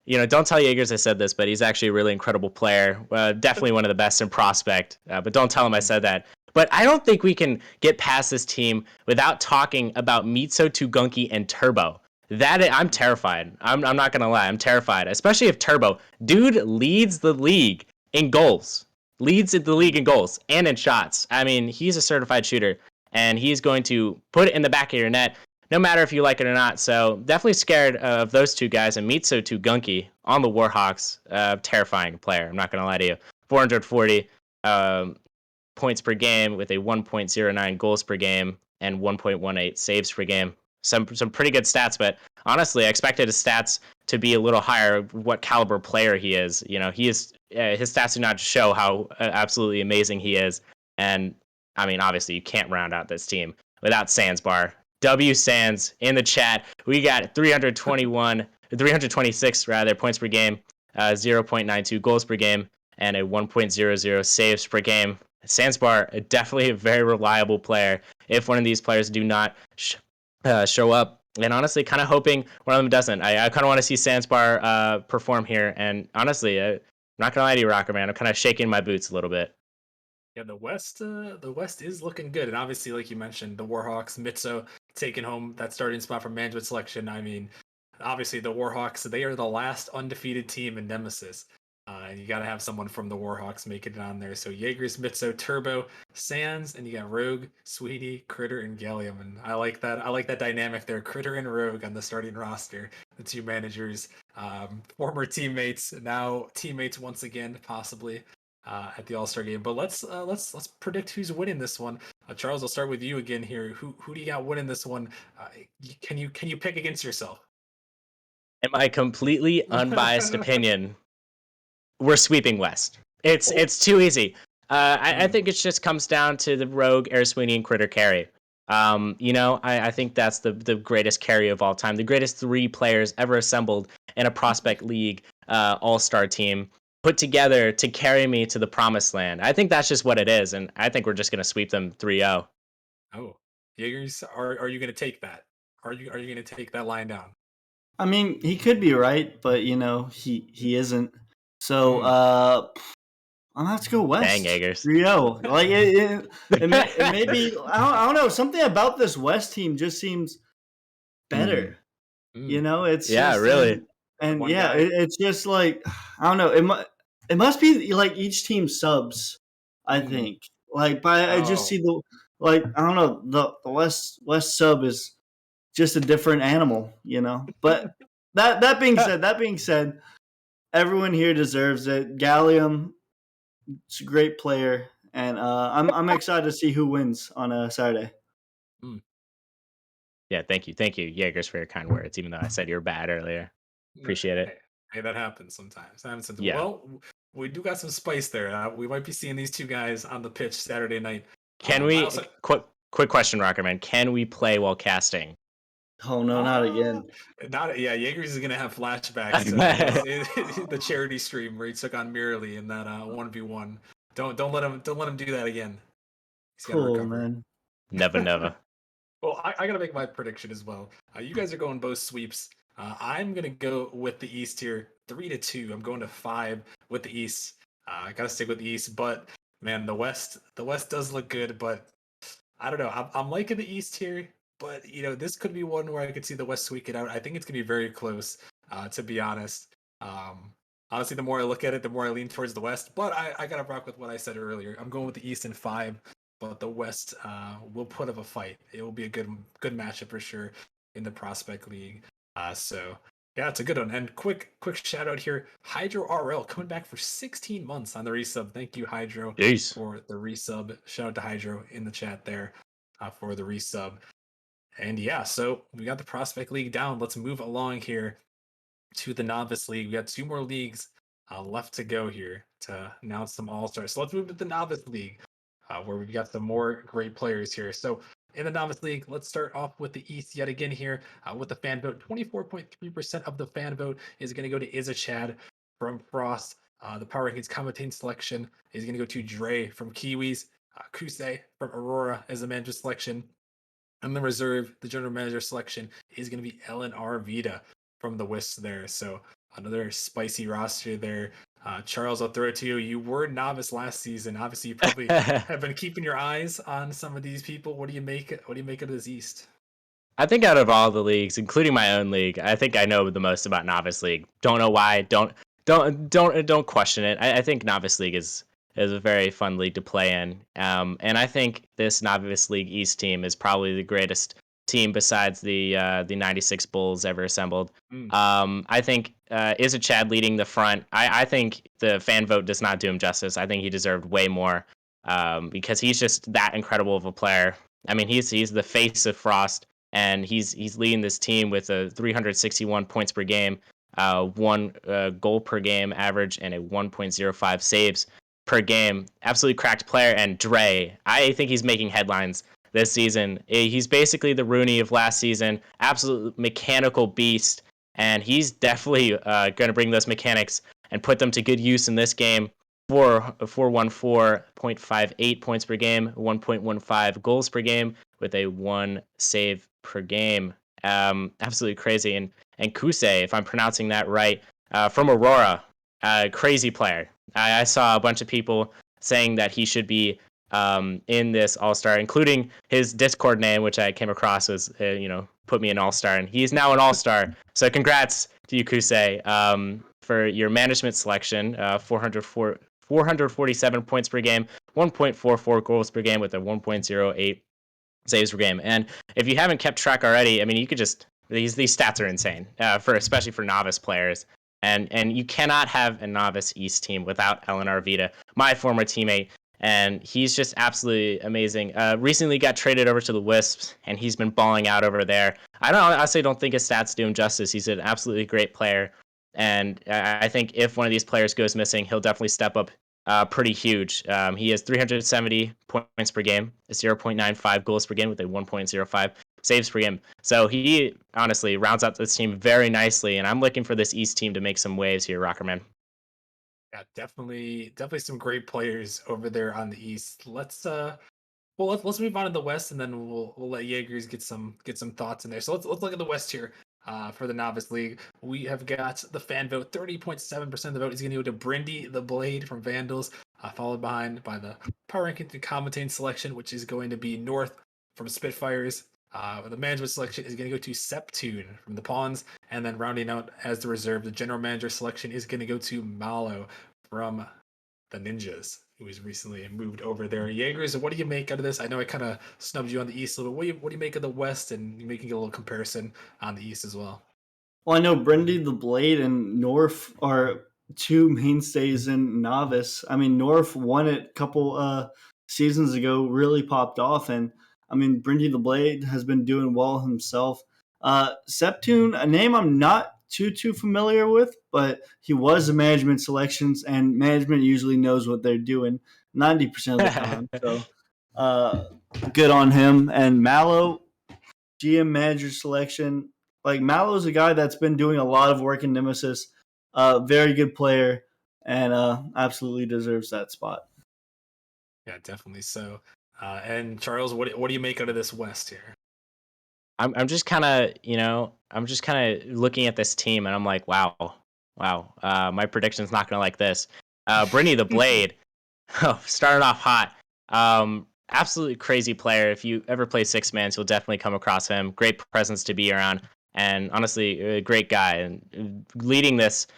[SPEAKER 3] Don't tell Jaegers I said this, but he's actually a really incredible player. Definitely one of the best in prospect. But don't tell him I said that. But I don't think we can get past this team without talking about Mitzo Gunky and Turbo. I'm terrified. I'm not gonna lie. I'm terrified, especially if Turbo, dude, leads the league in goals. Leads the league in goals and in shots. I mean, he's a certified shooter, and he's going to put it in the back of your net, no matter if you like it or not. So definitely scared of those two guys. And Mitzo Gunky on the Warhawks, terrifying player. I'm not going to lie to you. 440 points per game with a 1.09 goals per game and 1.18 saves per game. Some pretty good stats, but honestly, I expected his stats to be a little higher. What caliber player he is. He is. His stats do not show how absolutely amazing he is. And I mean, obviously, you can't round out this team without Sandsbar. W Sands in the chat. We got 326 rather points per game, 0.92 goals per game, and a 1.00 saves per game. Sanspar, definitely a very reliable player. If one of these players do not show up, and honestly, kind of hoping one of them doesn't. I kind of want to see Sanspar perform here. And honestly, I'm not gonna lie to you, Rocker Man, I'm kind of shaking my boots a little bit.
[SPEAKER 1] Yeah, the West is looking good, and obviously, like you mentioned, the Warhawks, Mitso taking home that starting spot from management selection. I mean, obviously, the Warhawks, they are the last undefeated team in Nemesis. And you got to have someone from the Warhawks making it on there. So Jaegers, Mitso, Turbo, Sands, and you got Rogue, Sweetie, Critter, and Gallium. And I like that. I like that dynamic there. Critter and Rogue on the starting roster. The two managers, former teammates, now teammates once again, possibly at the All Star game. But let's predict who's winning this one. Charles, I'll start with you again here. Who do you got winning this one? Can you pick against yourself?
[SPEAKER 3] In my completely unbiased opinion, we're sweeping West. It's too easy. I think it just comes down to the Rogue, Air Sweeney, and Critter carry. I think that's the greatest carry of all time, the greatest three players ever assembled in a prospect league all-star team put together to carry me to the promised land. I think that's just what it is, and I think we're just gonna sweep them 3-0.
[SPEAKER 1] Oh, Jaegers, are you going to take that? Are you going to take that line down?
[SPEAKER 2] I mean, he could be right, but he isn't. So
[SPEAKER 1] Mm.
[SPEAKER 2] I'm gonna have to go
[SPEAKER 3] Dang,
[SPEAKER 2] West.
[SPEAKER 3] Eggers.
[SPEAKER 2] 3-0. Like it may be. I don't know. Something about this West team just seems
[SPEAKER 3] Mm.
[SPEAKER 2] better.
[SPEAKER 1] Mm.
[SPEAKER 2] It's
[SPEAKER 3] Yeah,
[SPEAKER 2] just
[SPEAKER 3] really.
[SPEAKER 1] The
[SPEAKER 2] and
[SPEAKER 1] one
[SPEAKER 2] yeah,
[SPEAKER 1] guy.
[SPEAKER 2] it's just like I don't know. It must be like each team subs. I
[SPEAKER 1] Mm.
[SPEAKER 2] think but I just
[SPEAKER 1] Oh.
[SPEAKER 2] see I don't know the West sub is just a different animal. But that being said, everyone here deserves it. Gallium is a great player, and I'm excited to see who wins on a Saturday.
[SPEAKER 1] Mm.
[SPEAKER 3] Yeah, thank you, Jaegers, for your kind words. Even though I said you were bad earlier, appreciate
[SPEAKER 1] Hey,
[SPEAKER 3] it.
[SPEAKER 1] hey, that happens sometimes. That happens sometimes.
[SPEAKER 3] Yeah.
[SPEAKER 1] Well, we do got some spice there. We might be seeing these two guys on the pitch Saturday night.
[SPEAKER 3] Can
[SPEAKER 1] I
[SPEAKER 3] we
[SPEAKER 1] also
[SPEAKER 3] quick question, Rockerman? Can we play while casting?
[SPEAKER 2] Oh no, not
[SPEAKER 1] ah
[SPEAKER 2] again.
[SPEAKER 1] not yeah. Jaegers is gonna have flashbacks to the charity stream where he took on Mirrorly in that 1v1. Don't let him do that again. He's got to
[SPEAKER 2] Cool,
[SPEAKER 1] recover.
[SPEAKER 2] man.
[SPEAKER 3] Never, never.
[SPEAKER 1] Well, I gotta make my prediction as well. You guys are going both sweeps. I'm gonna go with the East here, 3-2. I'm going to 5 with the East. I gotta stick with the East, but man, the West does look good, but I don't know. I'm liking the East here, but this could be one where I could see the West squeak it out. I think it's gonna be very close, to be honest. Um, Honestly, the more I look at it, the more I lean towards the West. But I gotta rock with what I said earlier. I'm going with the East in 5, but the West will put up a fight. It will be a good matchup for sure in the Prospect League. So yeah, it's a good one. And quick shout out here, Hydro RL coming back for 16 months on the resub. Thank you, Hydro,
[SPEAKER 3] Jeez.
[SPEAKER 1] for the resub. Shout out to Hydro in the chat there for the resub. And yeah, so we got the Prospect League down. Let's move along here to the Novice League. We got 2 more leagues left to go here to announce some All Stars. So let's move to the Novice League, where we've got some more great players here. So in the Novice League, let's start off with the East yet again here with the fan vote. 24.3% of the fan vote is going to go to Chad from Frost. The Power Rankings commentating selection is going to go to Dre from Kiwis. Kusei from Aurora as a manager selection. And the reserve, the general manager selection is going to be Ellen Vita from the Wisps there. So another spicy roster there. Charles, I'll throw it to you. You were novice last season. Obviously, you probably have been keeping your eyes on some of these people. What do you make? What do you make of this East?
[SPEAKER 3] I think out of all the leagues, including my own league, I think I know the most about Novice League. Don't know why. Don't question it. I think Novice League is a very fun league to play in. And I think this Novice League East team is probably the greatest team besides the '96 Bulls ever assembled.
[SPEAKER 1] Mm.
[SPEAKER 3] I think is Chad leading the front. I think the fan vote does not do him justice. I think he deserved way more because he's just that incredible of a player. I mean, he's the face of Frost, and he's leading this team with a 361 points per game, one goal per game average, and a 1.05 saves per game. Absolutely cracked player. And Dre, I think he's making headlines this season. He's basically the Rooney of last season, absolute mechanical beast, and he's definitely going to bring those mechanics and put them to good use in this game. 414.58 points per game, 1.15 goals per game with a 1 save per game. Absolutely crazy. And Kusei, if I'm pronouncing that right, from Aurora, crazy player. I saw a bunch of people saying that he should be in this All Star, including his Discord name, which I came across was put me an All Star, and he's now an All Star. So congrats to you, Kusei, for your management selection. 447 points per game, 1.44 goals per game with a 1.08 saves per game. And if you haven't kept track already, I mean, you could just these stats are insane for especially for novice players. And you cannot have a novice East team without Eleanor Vita, my former teammate, and he's just absolutely amazing. Recently got traded over to the Wisps, and he's been balling out over there. I honestly don't think his stats do him justice. He's an absolutely great player, and I think if one of these players goes missing, he'll definitely step up pretty huge. He has 370 points per game, 0.95 goals per game with a 1.05 saves per game. So he honestly rounds out this team very nicely, and I'm looking for this East team to make some waves here, Rockerman.
[SPEAKER 1] Yeah, definitely some great players over there on the East. Let's move on to the West, and then we'll let Jaegers get some thoughts in there. So let's look at the West here. For the Novice League, we have got the fan vote. 30.7% of the vote is going to go to Brindy the Blade from Vandals, followed behind by the power ranking and commentating selection, which is going to be North from Spitfires. The management selection is going to go to Septune from the Pawns, and then rounding out as the reserve, the general manager selection is going to go to Malo from the Ninjas, who was recently moved over there. Jaegers, what do you make out of this? I know I kind of snubbed you on the East a little bit. What do you make of the West, and you making a little comparison on the East as well?
[SPEAKER 2] Well, I know Brindy the Blade and North are two mainstays in Novice. I mean, North won it a couple seasons ago, really popped off, and I mean, Brindy the Blade has been doing well himself. Septune, a name I'm not too familiar with, but he was a management selections, and management usually knows what they're doing 90% of the time. So, uh, good on him. And Mallow, GM manager selection. Like Mallow's a guy that's been doing a lot of work in Nemesis. Very good player, and absolutely deserves that spot.
[SPEAKER 1] Yeah, definitely so. And Charles, what do you make out of this West here?
[SPEAKER 3] I'm just kind of looking at this team, and I'm like, wow. My prediction's not gonna like this. Brittany the Blade, started off hot. Absolutely crazy player. If you ever play six mans, you'll definitely come across him. Great presence to be around, and honestly, a great guy. And leading this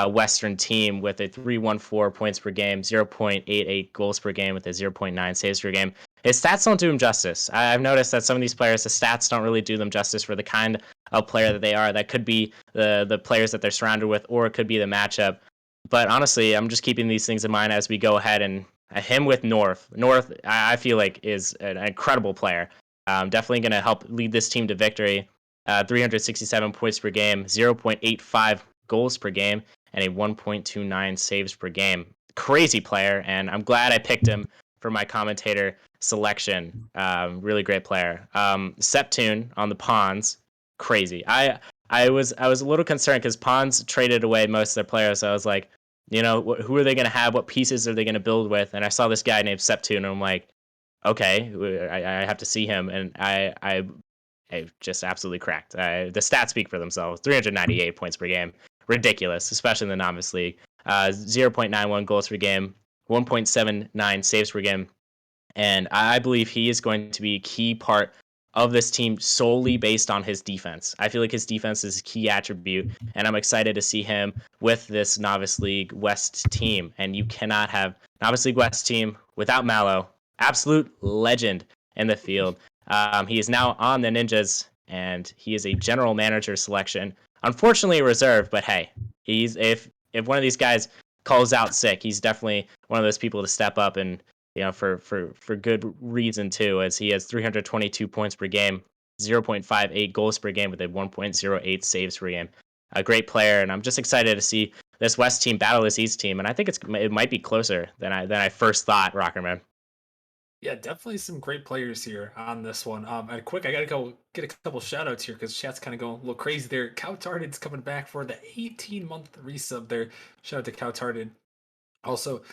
[SPEAKER 3] Western team with a 314 points per game, 0.88 goals per game, with a 0.9 saves per game. His stats don't do him justice. I've noticed that some of these players, the stats don't really do them justice for the kind of player that they are. That could be the players that they're surrounded with, or it could be the matchup. But honestly, I'm just keeping these things in mind as we go ahead, and him with North. North, I feel like, is an incredible player. Definitely going to help lead this team to victory. 367 points per game, 0.85 goals per game, and a 1.29 saves per game. Crazy player, and I'm glad I picked him for my commentator selection. Really great player. Septune on the Pawns, crazy. I was a little concerned because Pawns traded away most of their players. So I was like, who are they going to have? What pieces are they going to build with? And I saw this guy named Septune, and I'm like, okay, I have to see him. And I just absolutely cracked. The stats speak for themselves. 398 points per game, ridiculous, especially in the novice league. 0.91 goals per game, 1.79 saves per game, and I believe he is going to be a key part of this team solely based on his defense. I feel like his defense is a key attribute, and I'm excited to see him with this Novice League West team. And you cannot have Novice League West team without Mallow, absolute legend in the field. He is now on the Ninjas, and he is a general manager selection. Unfortunately, a reserve, but hey, he's if one of these guys calls out sick, he's definitely one of those people to step up and for good reason too, as he has 322 points per game, 0.58 goals per game with a 1.08 saves per game. A great player, and I'm just excited to see this West team battle this East team, and I think it might be closer than I first thought, Rockerman.
[SPEAKER 1] Yeah, definitely some great players here on this one. And quick, I gotta go get a couple shout outs here because chat's kind of going a little crazy there. Cowtarded's coming back for the 18-month resub there. Shout out to Cowtarded. Also,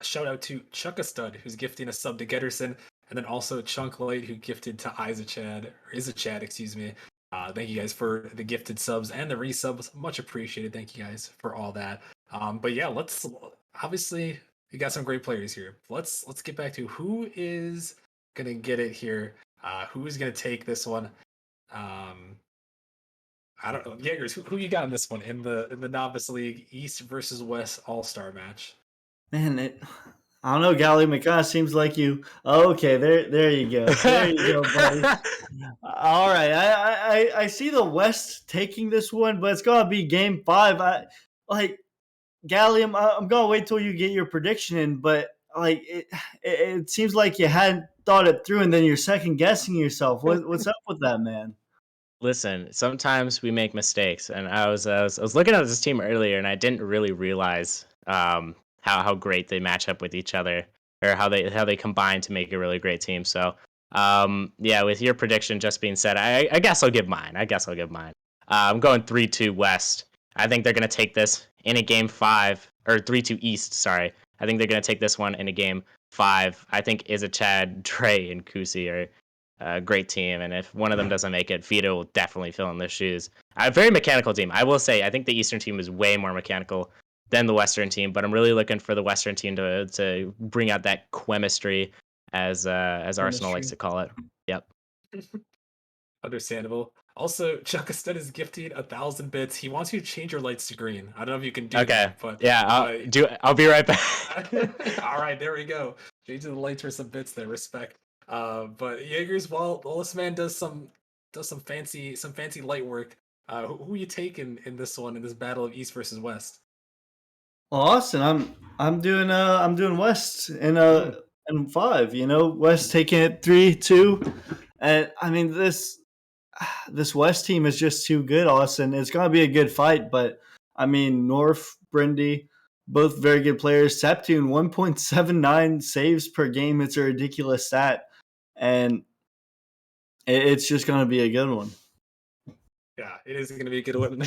[SPEAKER 1] shout out to Chuckastud, who's gifting a sub to Getterson, and then also Chunk Light, who gifted to Isachad, or Isachad, excuse me. Thank you guys for the gifted subs and the resubs. Much appreciated. Thank you guys for all that. But yeah, let's obviously we got some great players here. Let's get back to who is gonna get it here. Who's gonna take this one? Um, I don't know. Jaegers, who you got in this one in the novice league, East versus West All Star match?
[SPEAKER 2] Man, I don't know, Gally. It kind of seems like you. Oh, okay, there you go. There you go, buddy. All right, I see the West taking this one, but it's gonna be Game 5. I like Gally. I'm gonna wait till you get your prediction in, but like it seems like you hadn't thought it through, and then you're second guessing yourself. What's up with that, man?
[SPEAKER 3] Listen, sometimes we make mistakes, and I was looking at this team earlier, and I didn't really realize how great they match up with each other, or how they combine to make a really great team. So yeah, with your prediction just being said, I guess I'll give mine. I'm going 3-2 West. I think they're gonna take this in a game 5, or 3-2 East. Sorry, I think they're gonna take this one in a game 5. I think Chad, Dre, and Kusi are a great team, and if one of them doesn't make it, Vito will definitely fill in their shoes. A very mechanical team. I will say, I think the Eastern team is way more mechanical than the Western team, but I'm really looking for the Western team to bring out that chemistry, as Arsenal likes
[SPEAKER 2] Chemistry.
[SPEAKER 3] to call it. Yep.
[SPEAKER 1] Understandable. Also, Chuckastud is gifting 1,000 bits. He wants you to change your lights to green. I don't know if you can do
[SPEAKER 3] Okay.
[SPEAKER 1] that, but
[SPEAKER 3] Yeah. I'll be right back.
[SPEAKER 1] all right, there we go. Changing the lights for some bits there. Respect. But Jaegers, while this man does some fancy light work, who you taking in this one in this battle of East versus West?
[SPEAKER 2] Well, Austin, I'm doing West
[SPEAKER 1] Mm.
[SPEAKER 2] in 5. You know, West taking it 3-2, and I mean this West team is just too good, Austin. It's gonna be a good fight, but I mean North, Brindy, both very good players. Septune 1.79 saves per game. It's a ridiculous stat, and it's just gonna be a good one.
[SPEAKER 1] Yeah, it is going to be a good one.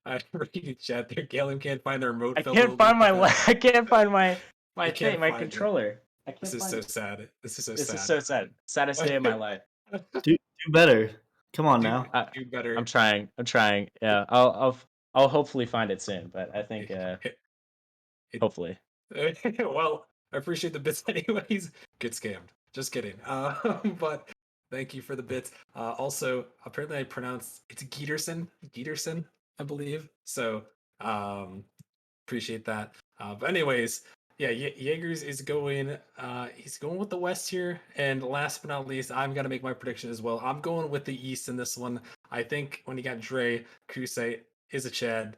[SPEAKER 1] I read chat there. Galen can't find the remote
[SPEAKER 3] I
[SPEAKER 1] filter
[SPEAKER 3] can't find
[SPEAKER 1] leak.
[SPEAKER 3] I can't find my
[SPEAKER 1] You
[SPEAKER 3] thing,
[SPEAKER 1] can't
[SPEAKER 3] my
[SPEAKER 1] find it.
[SPEAKER 3] controller. I
[SPEAKER 1] This
[SPEAKER 3] can't
[SPEAKER 1] is
[SPEAKER 3] find
[SPEAKER 1] so
[SPEAKER 3] it.
[SPEAKER 1] sad. This is so
[SPEAKER 3] This is
[SPEAKER 1] sad.
[SPEAKER 3] so sad. Saddest day of my life.
[SPEAKER 2] Do better. Come on
[SPEAKER 1] do
[SPEAKER 2] now.
[SPEAKER 1] do better.
[SPEAKER 3] I'm trying. Yeah, I'll hopefully find it soon, but I think
[SPEAKER 1] It,
[SPEAKER 3] hopefully.
[SPEAKER 1] well, I appreciate the bits anyways. Get scammed. Just kidding. But thank you for the bits. Also, apparently I pronounced it's Geterson, I believe. So, appreciate that. But anyways, yeah, Jaegers is going. He's going with the West here. And last but not least, I'm gonna make my prediction as well. I'm going with the East in this one. I think when you got Dre, Kruse, is a Chad,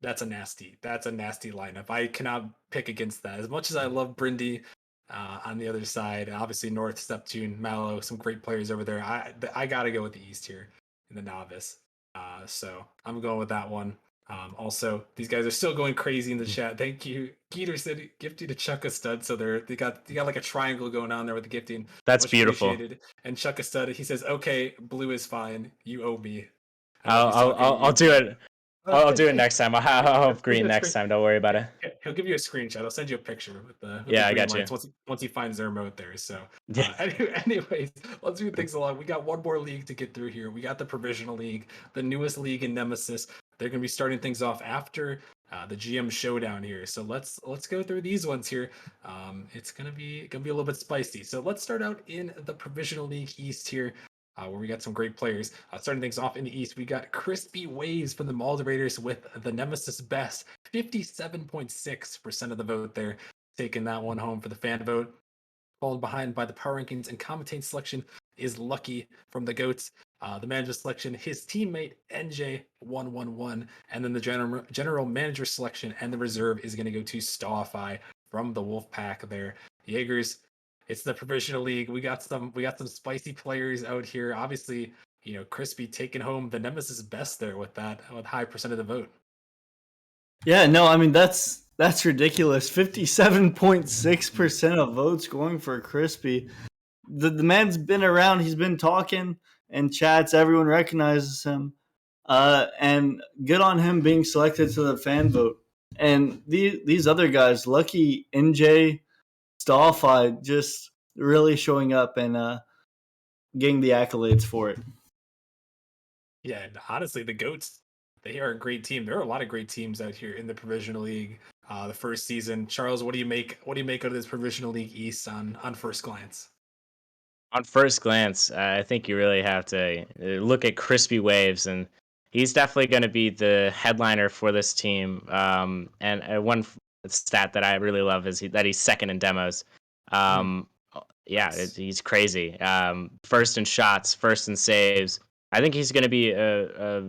[SPEAKER 1] that's a nasty lineup. I cannot pick against that. As much as I love Brindy on the other side, obviously North, Steptune, Mallow, some great players over there. I gotta go with the East here in the novice. So I'm going with that one. Also, these guys are still going crazy in the chat. Thank you, Geeter said gifted to Chuck a stud. So they got like a triangle going on there with the gifting.
[SPEAKER 3] That's
[SPEAKER 1] Much
[SPEAKER 3] beautiful.
[SPEAKER 1] appreciated. And Chuck a stud, he says, "Okay, blue is fine. You owe me." I don't know if
[SPEAKER 3] I'll
[SPEAKER 1] he's
[SPEAKER 3] I'll
[SPEAKER 1] talking to
[SPEAKER 3] I'll,
[SPEAKER 1] you,
[SPEAKER 3] I'll do
[SPEAKER 1] but
[SPEAKER 3] it. I'll do it next time. I'll have green next time. Don't worry about it.
[SPEAKER 1] He'll give you a screenshot. I'll send you a picture with the
[SPEAKER 3] Yeah, I
[SPEAKER 1] green
[SPEAKER 3] got you.
[SPEAKER 1] lights once he finds their remote there. So,
[SPEAKER 3] Yeah.
[SPEAKER 1] anyways, let's move things along. We got one more league to get through here. We got the provisional league, the newest league in Nemesis. They're going to be starting things off after the GM showdown here. So let's go through these ones here. It's gonna be a little bit spicy. So let's start out in the provisional league East here. Where we got some great players. Starting things off in the East, we got Crispy Waves from the Mulderators with the Nemesis best, 57.6% of the vote there, taking that one home for the fan vote. Followed behind by the power rankings and commentating selection is Lucky from the Goats. The manager selection, his teammate NJ111, and then the general manager selection and the reserve is going to go to Starfy from the Wolf Pack there. Jaegers, it's the provisional league. We got some spicy players out here. Obviously, Crispy taking home the Nemesis best there with high percent of the vote.
[SPEAKER 2] Yeah, no, I mean that's ridiculous. 57.6% of votes going for Crispy. The man's been around, he's been talking in chats, everyone recognizes him. And good on him being selected to the fan vote. And these other guys, Lucky, NJ, Stallify, just really showing up and getting the accolades for it.
[SPEAKER 1] Yeah, and honestly, the Goats, they are a great team. There are a lot of great teams out here in the Provisional League. The first season, Charles, what do you make? What do you make of this Provisional League East on first glance?
[SPEAKER 3] On first glance, I think you really have to look at Crispy Waves, and he's definitely going to be the headliner for this team. And one stat that I really love is that he's second in demos.
[SPEAKER 1] Mm,
[SPEAKER 3] Um, yeah,
[SPEAKER 1] nice.
[SPEAKER 3] he's crazy. First in shots, first in saves. I think he's going to be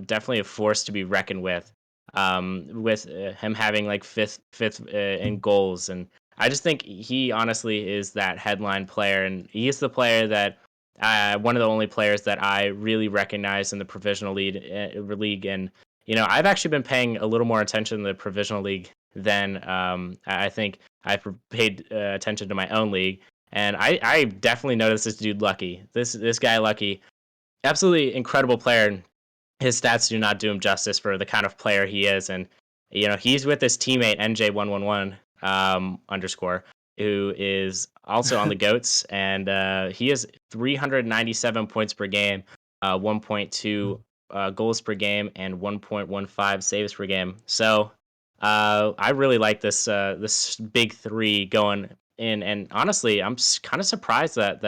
[SPEAKER 3] definitely a force to be reckoned with. With him having like fifth in goals, and I just think he honestly is that headline player, and he's the player that one of the only players that I really recognize in the provisional league. And I've actually been paying a little more attention to the provisional league than I think I've paid attention to my own league. And I definitely noticed this dude Lucky. This guy Lucky, absolutely incredible player. His stats do not do him justice for the kind of player he is, and he's with his teammate NJ111 underscore, who is also on the goats, and he has 397 points per game, 1.2 goals per game, and 1.15 saves per game. So I really like this big three going in, and honestly, I'm kind of surprised that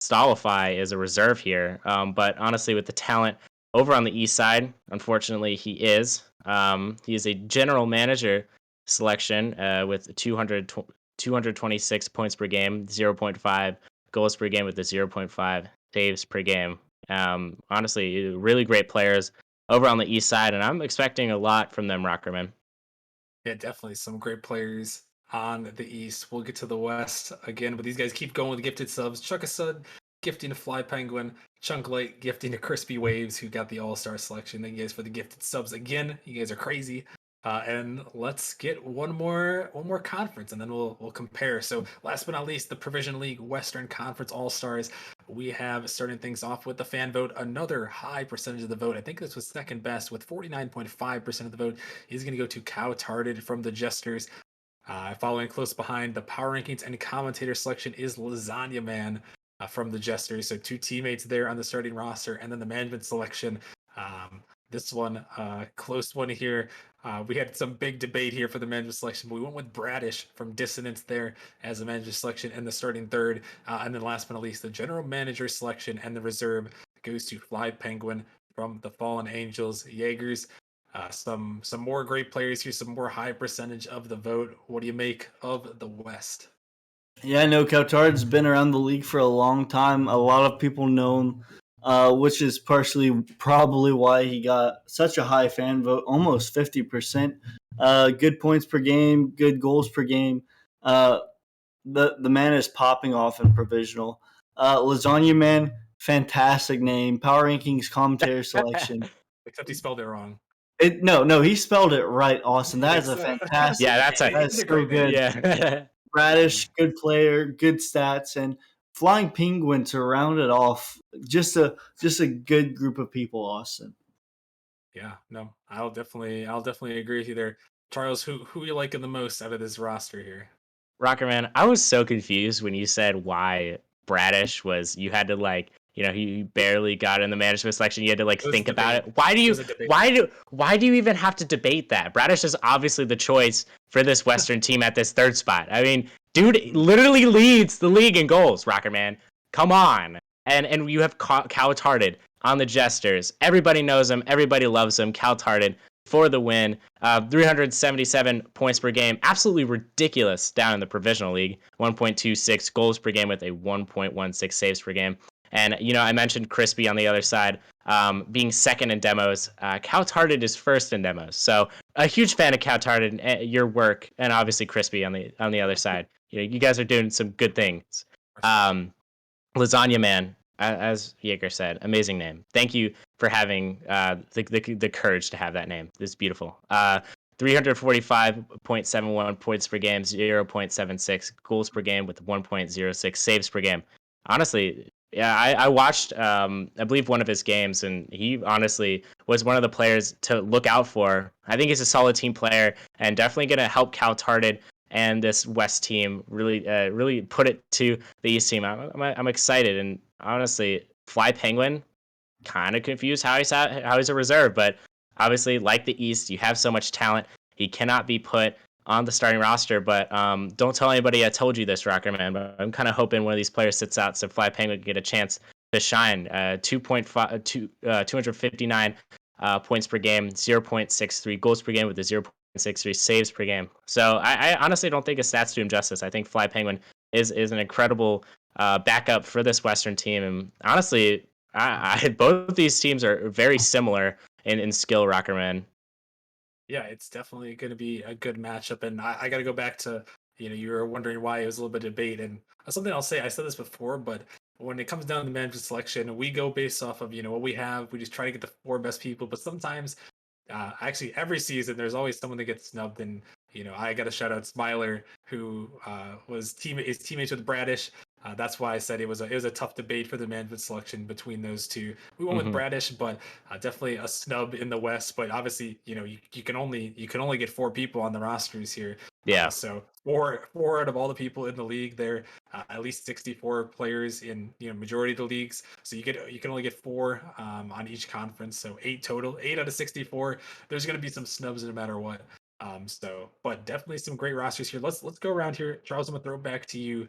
[SPEAKER 3] Stolify is a reserve here. But honestly, with the talent over on the east side, unfortunately, he is. He is a general manager selection with 226 points per game, 0.5 goals per game with a zero point 0.5 saves per game. Honestly, really great players over on the east side, and I'm expecting a lot from them, Rockerman.
[SPEAKER 1] Yeah, definitely some great players on the East. We'll get to the West again, but these guys keep going with gifted subs. Chuckasud gifting to Fly Penguin, Chunk Light gifting to Crispy Waves, who got the All Star selection. Thank you guys for the gifted subs again. You guys are crazy. And let's get one more conference, and then we'll compare. So last but not least, the Provision League Western Conference All Stars. We have starting things off with the fan vote. Another high percentage of the vote. I think this was second best with 49.5% of the vote is going to go to Cow Tarded from the Jesters. Following close behind, the power rankings and commentator selection is Lasagna Man from the Jesters. So two teammates there on the starting roster, and then the management selection. This one, close one here. We had some big debate here for the management selection, but we went with Bradish from Dissonance there as the management selection and the starting third. And then last but not least, the general manager selection and the reserve goes to Fly Penguin from the Fallen Angels. Jaegers, some more great players here, some more high percentage of the vote. What do you make of the West?
[SPEAKER 2] Yeah, I know Qatar's been around the league for a long time. A lot of people know him, which is partially probably why he got such a high fan vote, almost 50%. Good points per game, good goals per game. Uh, the man is popping off in provisional. Lasagna Man, fantastic name. Power rankings, commentary selection.
[SPEAKER 1] Except he spelled it wrong.
[SPEAKER 2] No, he spelled it right, Austin. That is
[SPEAKER 1] It's
[SPEAKER 2] a fantastic.
[SPEAKER 3] Yeah, that's a
[SPEAKER 2] That
[SPEAKER 1] it's
[SPEAKER 2] is
[SPEAKER 1] a
[SPEAKER 2] so
[SPEAKER 1] great name.
[SPEAKER 2] good.
[SPEAKER 3] yeah.
[SPEAKER 2] Radish, good player, good stats, and Flying Penguin to round it off. Just a good group of people, Austin.
[SPEAKER 1] Yeah, no, I'll definitely agree with you there. Charles, who you liking the most out of this roster here?
[SPEAKER 3] Rocker Man, I was so confused when you said why Bradish was. You had to like, he barely got in the management selection. You had to like
[SPEAKER 1] It was a
[SPEAKER 3] think about
[SPEAKER 1] debate.
[SPEAKER 3] it. Why do
[SPEAKER 1] It
[SPEAKER 3] you?
[SPEAKER 1] was a debate.
[SPEAKER 3] Why do you even have to debate that? Bradish is obviously the choice for this Western team at this third spot. I mean, dude literally leads the league in goals. Rocker Man, come on. And you have Cal Tarded on the Jesters. Everybody knows him. Everybody loves him. Cal Tarded for the win. 377 points per game. Absolutely ridiculous down in the provisional league. 1.26 goals per game with a 1.16 saves per game. And, I mentioned Crispy on the other side being second in demos. Cowtarded is first in demos. So a huge fan of Cowtarded and your work, and obviously Crispy on the other side. You guys are doing some good things. Um, Lasagna Man, as Jaeger said, amazing name. Thank you for having the courage to have that name. It's beautiful. 345.71 points per game, 0.76 goals per game with 1.06 saves per game. Honestly, Yeah, I watched, I believe, one of his games, and he honestly was one of the players to look out for. I think he's a solid team player and definitely going to help Cal Tartan and this West team really put it to the East team. I'm excited, and honestly, Fly Penguin, kind of confused how he's a reserve, but obviously, like the East, you have so much talent. He cannot be put on the starting roster, but don't tell anybody I told you this, Rocker Man. But I'm kind of hoping one of these players sits out so Fly Penguin can get a chance to shine. 259 points per game, 0.63 goals per game with a 0.63 saves per game. So I honestly don't think his stats do him justice. I think Fly Penguin is an incredible backup for this Western team, and honestly, both these teams are very similar in skill, Rockerman.
[SPEAKER 1] Yeah, it's definitely going to be a good matchup. And I got to go back to, you were wondering why it was a little bit of debate. And something I'll say, I said this before, but when it comes down to management selection, we go based off of, what we have. We just try to get the four best people. But sometimes, actually, every season, there's always someone that gets snubbed. And, I got to shout out Smiler, who is teammates with Bradish. That's why I said it was a tough debate for the management selection between those two. We went with
[SPEAKER 3] Mm-hmm.
[SPEAKER 1] Bradish, but definitely a snub in the West. But obviously, you can only get four people on the rosters here.
[SPEAKER 3] Yeah.
[SPEAKER 1] So four out of all the people in the league, there at least 64 players in majority of the leagues. So you can only get four on each conference. So eight total, 8 out of 64. There's going to be some snubs no matter what. But definitely some great rosters here. Let's go around here, Charles. I'm gonna throw it back to you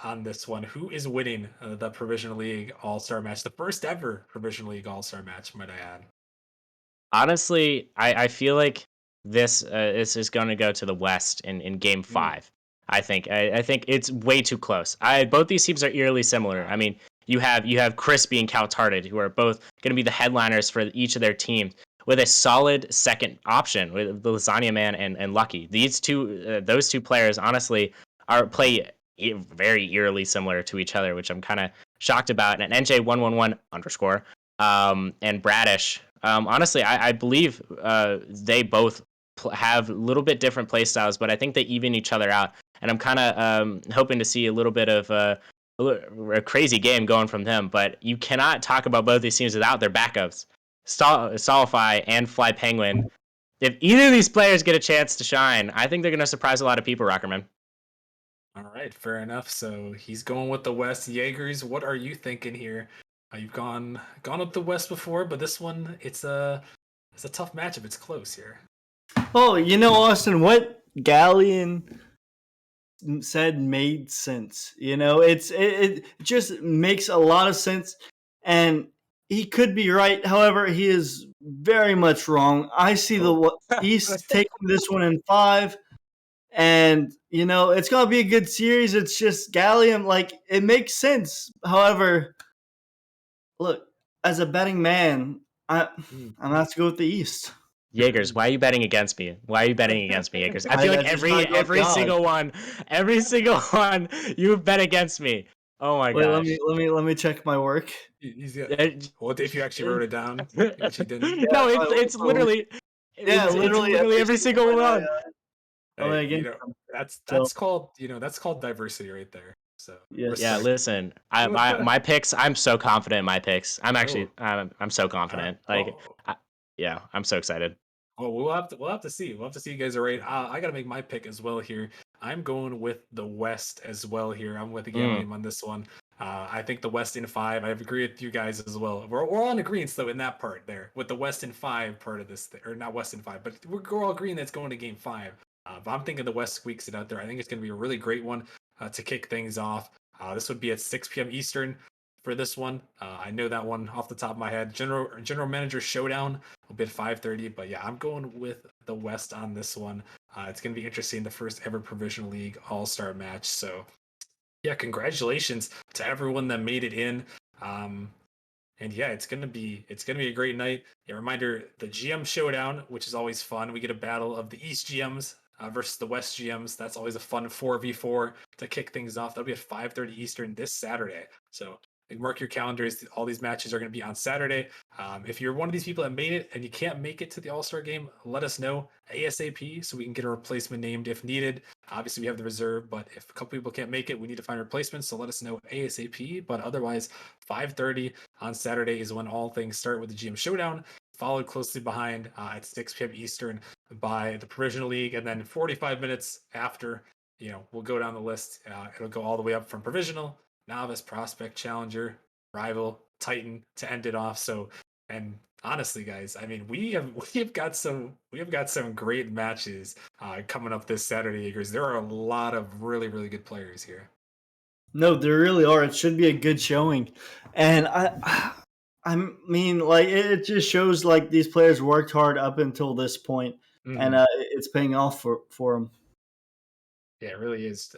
[SPEAKER 1] on this one. Who is winning the Provisional League All Star match? The first ever Provisional League All Star match, might I add?
[SPEAKER 3] Honestly, I feel like this is going to go to the West in Game
[SPEAKER 1] Mm.
[SPEAKER 3] 5. I think it's way too close. I Both these teams are eerily similar. I mean, you have Crispy and Caltarted, who are both going to be the headliners for each of their teams, with a solid second option with the Lasagna Man and Lucky. Those two players, honestly, are play very eerily similar to each other, which I'm kind of shocked about. And NJ111 underscore and Bradish. Honestly, I believe they both have a little bit different play styles, but I think they even each other out. And I'm kind of hoping to see a little bit of a crazy game going from them. But you cannot talk about both these teams without their backups, Solify and Fly Penguin. If either of these players get a chance to shine, I think they're going to surprise a lot of people, Rockerman.
[SPEAKER 1] All right, fair enough. So he's going with the West. Jaegers, what are you thinking here? You've gone with the West before, but this one it's a tough matchup. It's close here.
[SPEAKER 2] Oh, Austin, what Galleon said made sense. It just makes a lot of sense, and he could be right. However, he is very much wrong. I see the East taking this one in 5, and it's gonna be a good series. It's just Gallium, like, it makes sense. However, look, as a betting man, I'm gonna have to go with the East.
[SPEAKER 3] Jaegers, why are you betting against me? Why are you betting against me, Jaegers? I feel like
[SPEAKER 2] I just gotta go with
[SPEAKER 3] every single one, you bet against me. Oh my
[SPEAKER 2] Wait, let me
[SPEAKER 3] gosh.
[SPEAKER 2] let me check my work.
[SPEAKER 1] He's got.
[SPEAKER 3] Uh,
[SPEAKER 1] What if you actually wrote it down, which he didn't?
[SPEAKER 2] Yeah,
[SPEAKER 3] no,
[SPEAKER 2] my,
[SPEAKER 3] it's literally
[SPEAKER 2] yeah,
[SPEAKER 3] it's
[SPEAKER 2] literally
[SPEAKER 3] literally
[SPEAKER 2] every
[SPEAKER 3] every
[SPEAKER 2] single
[SPEAKER 3] single
[SPEAKER 2] one
[SPEAKER 3] one.
[SPEAKER 2] I
[SPEAKER 1] Hey,
[SPEAKER 2] went against them.
[SPEAKER 1] that's
[SPEAKER 2] So
[SPEAKER 1] that's called that's called diversity right there. So
[SPEAKER 3] Yeah,
[SPEAKER 2] yes.
[SPEAKER 1] respect.
[SPEAKER 3] listen, my picks. I'm so confident in my picks.
[SPEAKER 1] Oh,
[SPEAKER 3] I'm so
[SPEAKER 1] all right.
[SPEAKER 3] confident.
[SPEAKER 1] Well,
[SPEAKER 3] Yeah, I'm so excited.
[SPEAKER 1] well, we'll have to see. We'll have to see you guys are right. I gotta make my pick as well here. I'm going with the West as well here. I'm with the
[SPEAKER 3] Mm.
[SPEAKER 1] Gallium on this one. I think the West in 5. I agree with you guys as well. We're all in agreement though in that part there with the West in 5 part of this, or not West in 5, but we're all agreeing that's going to Game 5. But I'm thinking the West squeaks it out there. I think it's going to be a really great one to kick things off. This would be at 6 p.m. Eastern for this one. I know that one off the top of my head. General Manager Showdown will be at 5:30. But yeah, I'm going with the West on this one. It's going to be interesting. The first ever Provisional League All Star match. So yeah, congratulations to everyone that made it in. Um, and yeah, it's gonna be a great night. A reminder: the GM Showdown, which is always fun. We get a battle of the East GMs versus the West GMs. That's always a fun 4v4 to kick things off. That'll be at 5:30 Eastern this Saturday. So mark your calendars. All these matches are going to be on Saturday. If you're one of these people that made it and you can't make it to the All Star game, let us know ASAP so we can get a replacement named if needed. Obviously, we have the reserve, but if a couple people can't make it, we need to find replacements. So let us know ASAP. But otherwise, 5:30 on Saturday is when all things start with the GM Showdown, followed closely behind at 6 p.m. Eastern by the Provisional League, and then 45 minutes after, we'll go down the list. It'll go all the way up from Provisional, Novice, Prospect, Challenger, Rival, Titan to end it off. So, and honestly, guys, I mean, we have got some great matches coming up this Saturday, because there are a lot of really really good players here.
[SPEAKER 2] No, there really are. It should be a good showing, and I mean, like it just shows like these players worked hard up until this point, and
[SPEAKER 1] Mhm.
[SPEAKER 2] it's paying off for them.
[SPEAKER 1] Yeah, it really is.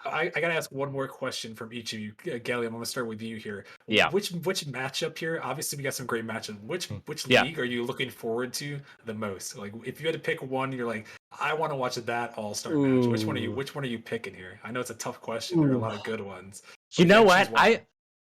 [SPEAKER 1] I gotta ask one more question from each of you. Gelly, I'm gonna start with you here.
[SPEAKER 3] Yeah.
[SPEAKER 1] Which matchup here? Obviously, we got some great matchups. Which
[SPEAKER 3] Yeah.
[SPEAKER 1] league are you looking forward to the most? Like, if you had to pick one, you're like, I want to watch that All Star match. Which one are you?
[SPEAKER 3] Ooh.
[SPEAKER 1] Which one are you picking here? I know it's a tough question. There are a
[SPEAKER 2] Ooh.
[SPEAKER 1] lot of good ones, but
[SPEAKER 3] You
[SPEAKER 1] if you
[SPEAKER 3] know
[SPEAKER 1] had to choose
[SPEAKER 3] what?
[SPEAKER 1] one.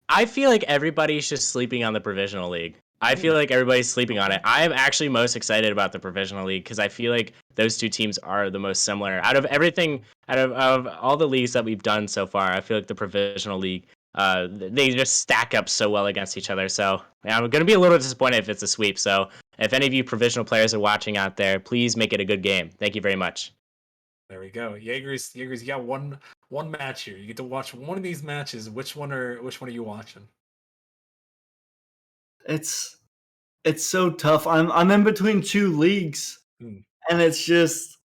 [SPEAKER 3] I feel like everybody's just sleeping on the Provisional League. I feel
[SPEAKER 1] Mm,
[SPEAKER 3] like everybody's sleeping on
[SPEAKER 1] okay.
[SPEAKER 3] it. I'm actually most excited about the Provisional League because I feel like those two teams are the most similar. Out of everything, out of all the leagues that we've done so far, I feel like the Provisional League, they just stack up so well against each other. So yeah, I'm going to be a little disappointed if it's a sweep. So if any of you Provisional players are watching out there, please make it a good game. Thank you very much.
[SPEAKER 1] There we go. Jaegers, you got one match here. You get to watch one of these matches. Which one are you watching?
[SPEAKER 2] It's it's so tough. I'm in between two leagues,
[SPEAKER 1] Hmm.
[SPEAKER 2] and it's just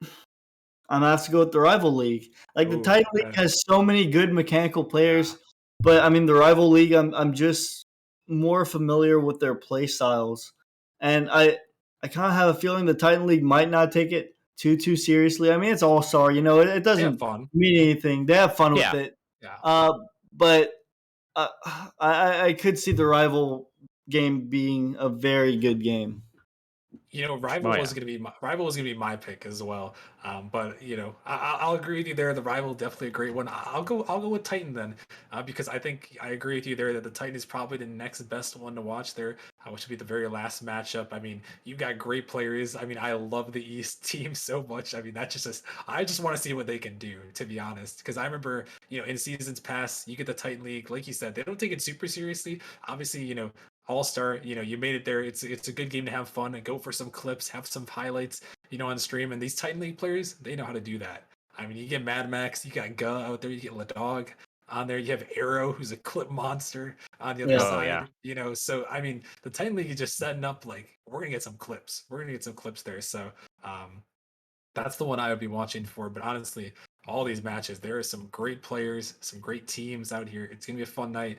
[SPEAKER 2] I'm gonna have to go with the rival league. Like the
[SPEAKER 1] Oh,
[SPEAKER 2] Titan League
[SPEAKER 1] okay.
[SPEAKER 2] has so many good mechanical
[SPEAKER 1] Yeah.
[SPEAKER 2] players, but I mean the rival league, I'm just more familiar with their play styles, and I kind of have a feeling the Titan League might not take it too seriously. I mean it's All Star, it
[SPEAKER 1] They have
[SPEAKER 2] doesn't
[SPEAKER 1] fun.
[SPEAKER 2] mean anything. They have fun with
[SPEAKER 3] Yeah.
[SPEAKER 2] it,
[SPEAKER 1] Yeah.
[SPEAKER 2] uh, but uh, I could see the rival game being a very good game.
[SPEAKER 3] Oh yeah.
[SPEAKER 1] Rival was gonna be my pick as well. But I'll agree with you there. The Rival definitely a great one. I'll go with Titan then, because I think I agree with you there that the Titan is probably the next best one to watch there, which would be the very last matchup. I mean, you got great players. I mean, I love the East team so much. I mean, I just want to see what they can do, to be honest. Because I remember, in seasons past, you get the Titan League, like you said, they don't take it super seriously. Obviously, all Star, you made it there. It's a good game to have fun and go for some clips, have some highlights, on stream. And these Titan League players, they know how to do that. I mean, you get Mad Max, you got Guh out there, you get Ladog on there, you have Arrow, who's a clip monster on the other
[SPEAKER 2] Yeah.
[SPEAKER 3] Oh yeah.
[SPEAKER 1] side. So I mean, the Titan League is just setting up like we're gonna get some clips. We're gonna get some clips there. So um, that's the one I would be watching for. But honestly, all these matches, there are some great players, some great teams out here. It's gonna be a fun night.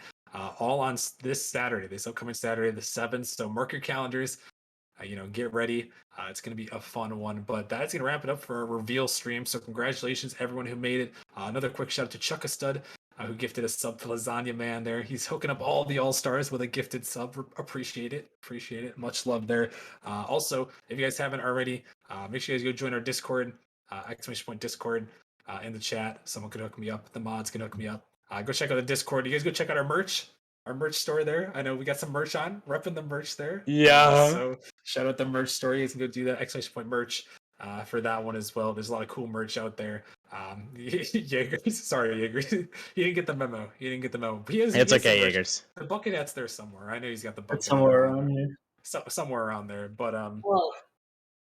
[SPEAKER 1] All on this Saturday, this upcoming Saturday, the 7th. So mark your calendars. Get ready. It's going to be a fun one. But that's going to wrap it up for our reveal stream. So congratulations, everyone who made it. Another quick shout out to Chuck a Stud, who gifted a sub to Lasagna Man there. He's hooking up all the All Stars with a gifted sub. Appreciate it. Appreciate it. Much love there. Also, if you guys haven't already, make sure you guys go join our Discord, exclamation point Discord, in the chat. Someone could hook me up. The mods can hook me up. Go check out the Discord. You guys go check out our merch store there. I know we got some merch on, repping the merch there.
[SPEAKER 3] Yeah.
[SPEAKER 1] So shout out the merch store. You guys can go do that. Exclamation point merch for that one as well. There's a lot of cool merch out there. Jaeger, sorry, Jaeger. He didn't get the memo. He didn't get the memo. But he
[SPEAKER 3] It's
[SPEAKER 1] has some
[SPEAKER 3] okay,
[SPEAKER 1] merch.
[SPEAKER 3] Jaegers.
[SPEAKER 1] The bucket hat's there somewhere. I know he's got the
[SPEAKER 2] It's
[SPEAKER 1] bucket hat
[SPEAKER 2] somewhere
[SPEAKER 1] around
[SPEAKER 2] around
[SPEAKER 1] there.
[SPEAKER 2] here.
[SPEAKER 1] Somewhere around there. But
[SPEAKER 2] Well,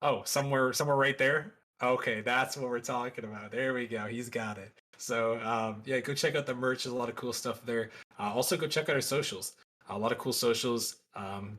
[SPEAKER 1] oh, somewhere right there. Okay, that's what we're talking about. There we go. He's got it. So yeah, go check out the merch. There's a lot of cool stuff there. Also, go check out our socials. A lot of cool socials.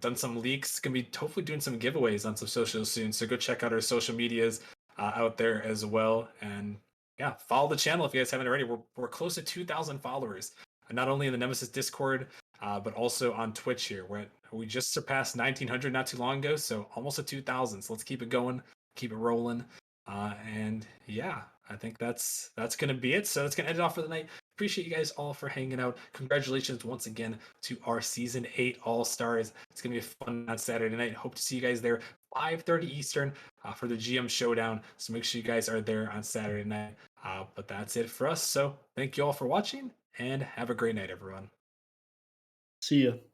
[SPEAKER 1] Done some leaks. Gonna be hopefully doing some giveaways on some socials soon. So go check out our social medias out there as well. And yeah, follow the channel if you guys haven't already. We're close to 2,000 followers. And not only in the Nemesis Discord, but also on Twitch here. We just surpassed 1,900 not too long ago, so almost at 2,000. So let's keep it going, keep it rolling, and yeah, I think that's gonna be it. So that's gonna end it off for the night. Appreciate you guys all for hanging out. Congratulations once again to our season 8 All Stars. It's gonna be a fun on Saturday night. Hope to see you guys there 5:30 Eastern for the GM Showdown. So make sure you guys are there on Saturday night. But that's it for us. So thank you all for watching and have a great night, everyone.
[SPEAKER 2] See ya.